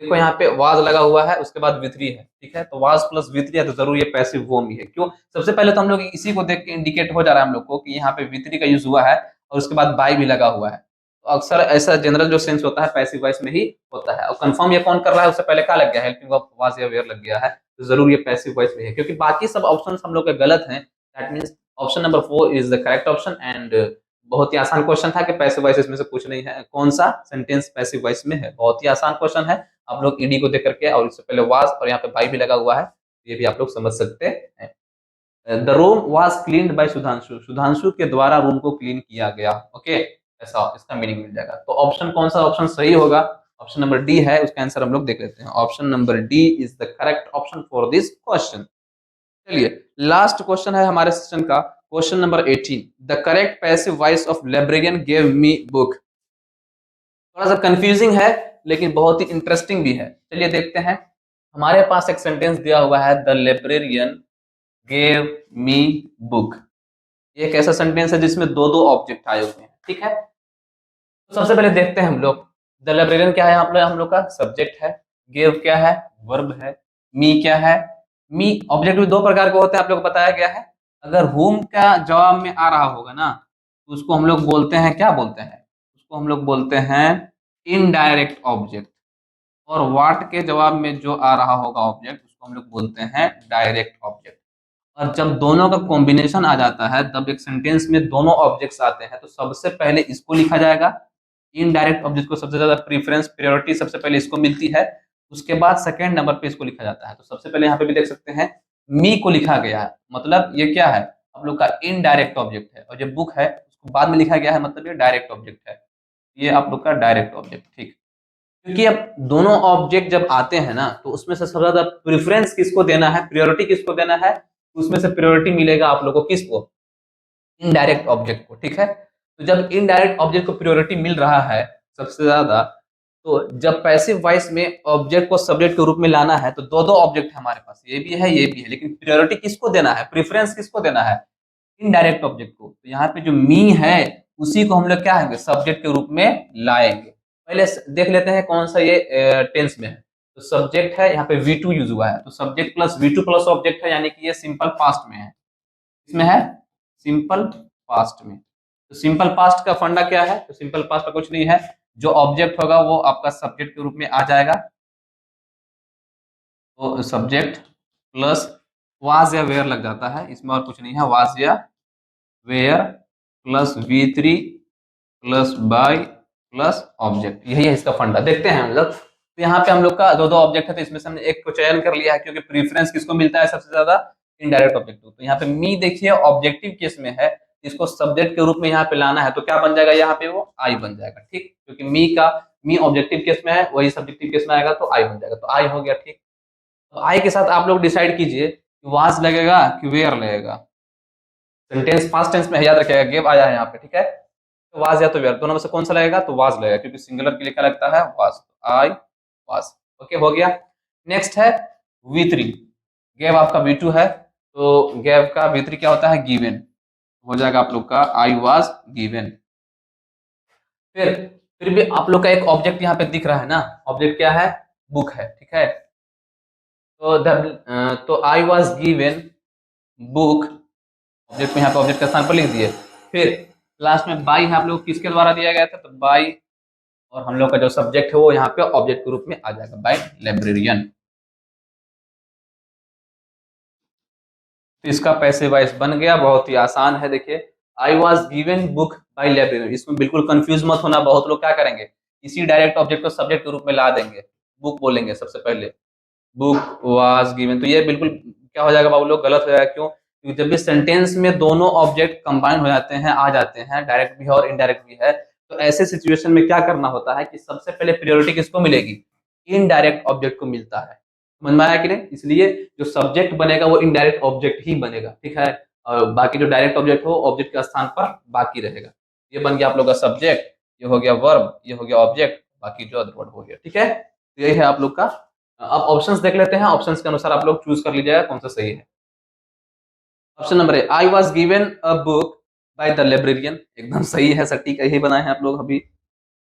A: देखो यहाँ पे वाज लगा हुआ है, उसके बाद V3 है। ठीक है, तो वाज प्लस V3 है तो जरूर ये पैसिव फॉर्म ही है। क्यों, सबसे पहले तो हम लोग इसी को देख के इंडिकेट हो जा रहा है हम लोग को कि यहाँ पे V3 का यूज हुआ है और उसके बाद बाय भी लगा हुआ है। तो अक्सर ऐसा जनरल जो सेंस होता है पैसिव वॉइस में ही होता है। और कंफर्म ये कौन कर रहा है, उससे पहले क्या लग गया, हेल्पिंग ऑफ वाज या वेयर लग गया है, तो जरूर ये पैसिव वॉइस में है। क्योंकि बाकी सब ऑप्शन हम लोग के गलत हैं, that means option number 4 is the correct option. And बहुत ही आसान क्वेश्चन था कि पैसिव वॉइस इसमें से कुछ नहीं है, कौन सा सेंटेंस पैसिव वॉइस में है, बहुत ही आसान क्वेश्चन है। आप लोग ईडी को देख करके, और इससे पहले वाज और यहाँ पे बाई भी लगा हुआ है, ये भी आप लोग समझ सकते हैं। The room was cleaned by Sudhanshu, Sudhanshu के द्वारा रूम को क्लीन किया गया। ओके, ऐसा इसका मीनिंग मिल जाएगा। तो ऑप्शन कौन सा ऑप्शन सही होगा, ऑप्शन नंबर डी है, उसका आंसर हम लोग देख लेते हैं। Option number D is the correct option for this question. चलिए लास्ट क्वेश्चन है हमारे सेशन का, question number 18, the correct passive voice of librarian give me book. थोड़ा सा कंफ्यूजिंग है लेकिन बहुत ही इंटरेस्टिंग भी है। चलिए देखते हैं हमारे पास एक सेंटेंस दिया हुआ है, the librarian gave me book. ये एक ऐसा सेंटेंस है जिसमें दो दो ऑब्जेक्ट आए हुए हैं, ठीक है। तो सबसे पहले देखते हैं हम लोग, द लाइब्रेरियन क्या है, हम लोग का सब्जेक्ट है, गिव क्या है, वर्ब है, मी क्या है, मी ऑब्जेक्ट भी दो प्रकार के होते हैं, आप लोग को बताया गया है। अगर हुम का जवाब में आ रहा होगा ना, तो उसको हम लोग बोलते हैं, क्या बोलते हैं, उसको हम लोग बोलते हैं इनडायरेक्ट ऑब्जेक्ट। और व्हाट के जवाब में जो आ रहा होगा ऑब्जेक्ट, उसको हम लोग बोलते हैं डायरेक्ट ऑब्जेक्ट। और जब दोनों का कॉम्बिनेशन आ जाता है, तब एक सेंटेंस में दोनों ऑब्जेक्ट्स आते हैं, तो सबसे पहले इसको लिखा जाएगा, इनडायरेक्ट ऑब्जेक्ट को सबसे ज्यादा प्रीफरेंस प्रायोरिटी सबसे पहले इसको मिलती है, उसके बाद सेकंड नंबर पे इसको लिखा जाता है। तो सबसे पहले यहाँ पे भी देख सकते हैं मी को लिखा गया है, मतलब ये क्या है, आप लोग का इनडायरेक्ट ऑब्जेक्ट है, और जो बुक है उसको बाद में लिखा गया है, मतलब ये डायरेक्ट ऑब्जेक्ट है, ये आप लोग का डायरेक्ट ऑब्जेक्ट, ठीक। क्योंकि अब दोनों ऑब्जेक्ट जब आते हैं ना, तो उसमें से सबसे ज्यादा प्रेफरेंस किसको देना है, प्रायोरिटी किसको देना है, उसमें से प्रायोरिटी मिलेगा आप लोगों को किसको, इनडायरेक्ट ऑब्जेक्ट को, ठीक है। तो जब इनडायरेक्ट ऑब्जेक्ट को प्रायोरिटी मिल रहा है सबसे ज्यादा, तो जब पैसिव वॉइस में ऑब्जेक्ट को सब्जेक्ट के रूप में लाना है, तो दो दो ऑब्जेक्ट है हमारे पास, ये भी है ये भी है, लेकिन प्रायोरिटी किसको देना है, प्रेफरेंस किसको देना है, इनडायरेक्ट ऑब्जेक्ट को। तो यहाँ पे जो मी है उसी को हम लोग क्या है, सब्जेक्ट के रूप में लाएंगे। पहले देख लेते हैं कौन सा ये टेंस में है। तो सब्जेक्ट है, यहाँ पे V2 यूज हुआ है, तो subject plus V2 plus object है, यानी कि ये सिंपल पास्ट में है, इसमें है सिंपल पास्ट में। तो सिंपल पास्ट का फंडा क्या है, तो सिंपल पास्ट का कुछ नहीं है, जो ऑब्जेक्ट होगा वो आपका सब्जेक्ट के रूप में आ जाएगा। तो सब्जेक्ट प्लस वाज या वेयर लग जाता है, इसमें और कुछ नहीं है, वाज या were plus V3 plus by plus object, यही है इसका फंडा। देखते हैं हम लोग, तो यहाँ पे हम लोग का दो दो ऑब्जेक्ट है, तो इसमें से हमने एक को चयन कर लिया है, क्योंकि प्रीफरेंस किसको मिलता है सबसे ज्यादा, इनडायरेक्ट ऑब्जेक्ट को। तो यहाँ पे मी देखिए ऑब्जेक्टिव केस में है, इसको सब्जेक्ट के रूप में यहाँ पे लाना है, तो क्या बन जाएगा, यहाँ पे वो आई बन जाएगा, ठीक। क्योंकि मी ऑब्जेक्टिव केस में है, वही सब्जेक्टिव केस में आएगा, तो आई बन जाएगा, तो आई हो गया, ठीक। तो आई के साथ आप लोग डिसाइड कीजिए कि वाज लगेगा कि वेयर लगेगा। सेंटेंस पास्ट टेंस में है, याद रखिएगा, गिव आया है यहाँ पे, ठीक है। तो वाज या तो वेयर, दोनों में से कौन सा लगेगा, तो वाज लगेगा, क्योंकि सिंगुलर के लिए क्या लगता है, वाज, आई वाज। ओके, हो गया। नेक्स्ट है V3, गेव आपका V2 है, तो गेव का V3 क्या होता है, गिवन, हो जाएगा आप लोग का आई वाज गिवन। फिर फिर भी आप लोग का एक ऑब्जेक्ट यहाँ पे दिख रहा है ना, ऑब्जेक्ट क्या है, बुक है, ठीक है। तो I was given book, object में यहाँ पे ऑब्जेक्ट का स्थान पर लिख दिए। फिर लास्ट में बाई है, आप लोग किसके द्वारा दिया गया था, तो बाई, और हम लोग का जो सब्जेक्ट है वो यहाँ पे ऑब्जेक्ट के रूप में आ जाएगा, बाय लाइब्रेरियन। तो इसका पैसिव वॉइस बन गया, बहुत ही आसान है। देखिए, I was given book by librarian, इसमें बिल्कुल कंफ्यूज मत होना। बहुत लोग क्या करेंगे, इसी डायरेक्ट ऑब्जेक्ट को सब्जेक्ट के रूप में ला देंगे, बुक बोलेंगे सबसे पहले, बुक वाज गिवन, तो ये बिल्कुल क्या हो जाएगा बाबू लोग, गलत हो जाएगा। क्यों, क्योंकि जब भी सेंटेंस में दोनों ऑब्जेक्ट कंबाइन हो जाते हैं, आ जाते हैं, डायरेक्ट भी है और इनडायरेक्ट भी है, तो ऐसे सिचुएशन में क्या करना होता है कि सबसे पहले प्रायोरिटी किसको मिलेगी, इनडायरेक्ट ऑब्जेक्ट को मिलता है। समझ में आया कि नहीं, इसलिए जो सब्जेक्ट बनेगा वो इनडायरेक्ट ऑब्जेक्ट ही बनेगा, ठीक है। और बाकी जो डायरेक्ट ऑब्जेक्ट हो ऑब्जेक्ट के स्थान पर बाकी रहेगा। ये बन गया आप लोग का सब्जेक्ट, ये हो गया वर्ब, ये हो गया ऑब्जेक्ट, बाकी जो अदर वर्ड हो गया, ठीक है। तो यही है आप लोग का। अब ऑप्शंस देख लेते हैं, ऑप्शंस के अनुसार आप लोग चूज कर लीजिएगा कौन सा सही है। Option number A, I was given a book by the librarian, एकदम सही है, सटीक यही बनाए हैं आप लोग अभी।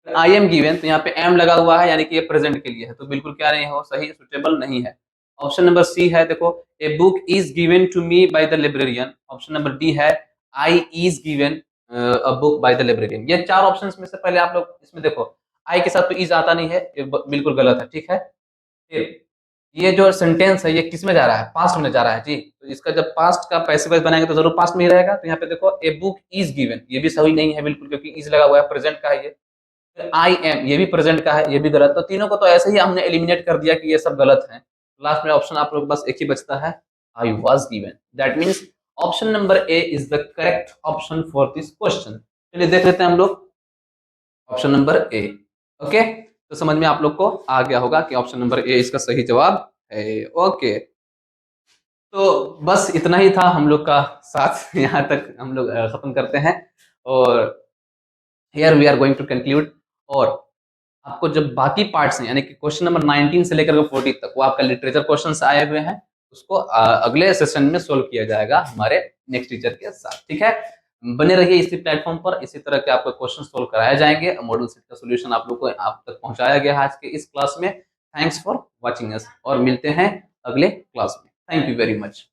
A: आई एम गिवन, तो यहाँ पे एम लगा हुआ है, यानी कि ये प्रेजेंट के लिए है, तो बिल्कुल क्या नहीं हो, सही सुटेबल नहीं है। ऑप्शन नंबर सी है, देखो, a book is given to me by the librarian. Option number D है, I is given a book by the librarian. ये चार ऑप्शंस में से पहले आप लोग इसमें देखो, आई के साथ तो इज आता नहीं है, ये बिल्कुल गलत है, ठीक है। फिर ये जो सेंटेंस है ये किस में जा रहा है, पास्ट में जा रहा है जी, तो इसका जब पास्ट का पैसिव वॉइस बनाएंगे तो जरूर पास्ट में ही रहेगा। तो यहाँ पे देखो, ए बुक इज गिवन, ये भी सही नहीं है बिल्कुल, क्योंकि इज लगा हुआ है, प्रेजेंट का है ये। आई एम, ये भी प्रेजेंट का है, ये भी गलत। तो तीनों को तो ऐसे ही हमने एलिमिनेट कर दिया कि ये सब गलत है। लास्ट में ऑप्शन आप लोग बस एक ही बचता है, I was given. That means option number A is the correct option for this question. चलिए देख लेते हैं हम लोग ऑप्शन नंबर ए। ओके, तो समझ में आप लोग को आ गया होगा कि ऑप्शन नंबर ए इसका सही जवाब है। ओके, तो बस इतना ही था हम लोग का साथ, यहाँ तक हम लोग खत्म करते हैं। और here we are going to conclude. और आपको जब बाकी पार्ट्स हैं, यानी कि क्वेश्चन नंबर 19 से लेकर 40 तक, वो आपका लिटरेचर क्वेश्चन आए हुए हैं, उसको अगले सेशन में सोल्व किया जाएगा हमारे नेक्स्ट टीचर के साथ। ठीक है, बने रहिए इसी प्लेटफॉर्म पर, इसी तरह के आपको क्वेश्चन सोल्व कराए जाएंगे। मॉडल सेट का सोल्यूशन आप लोग को आप तक पहुंचाया गया है आज के इस क्लास में। थैंक्स फॉर वॉचिंग अस, और मिलते हैं अगले क्लास में। Thank you very much.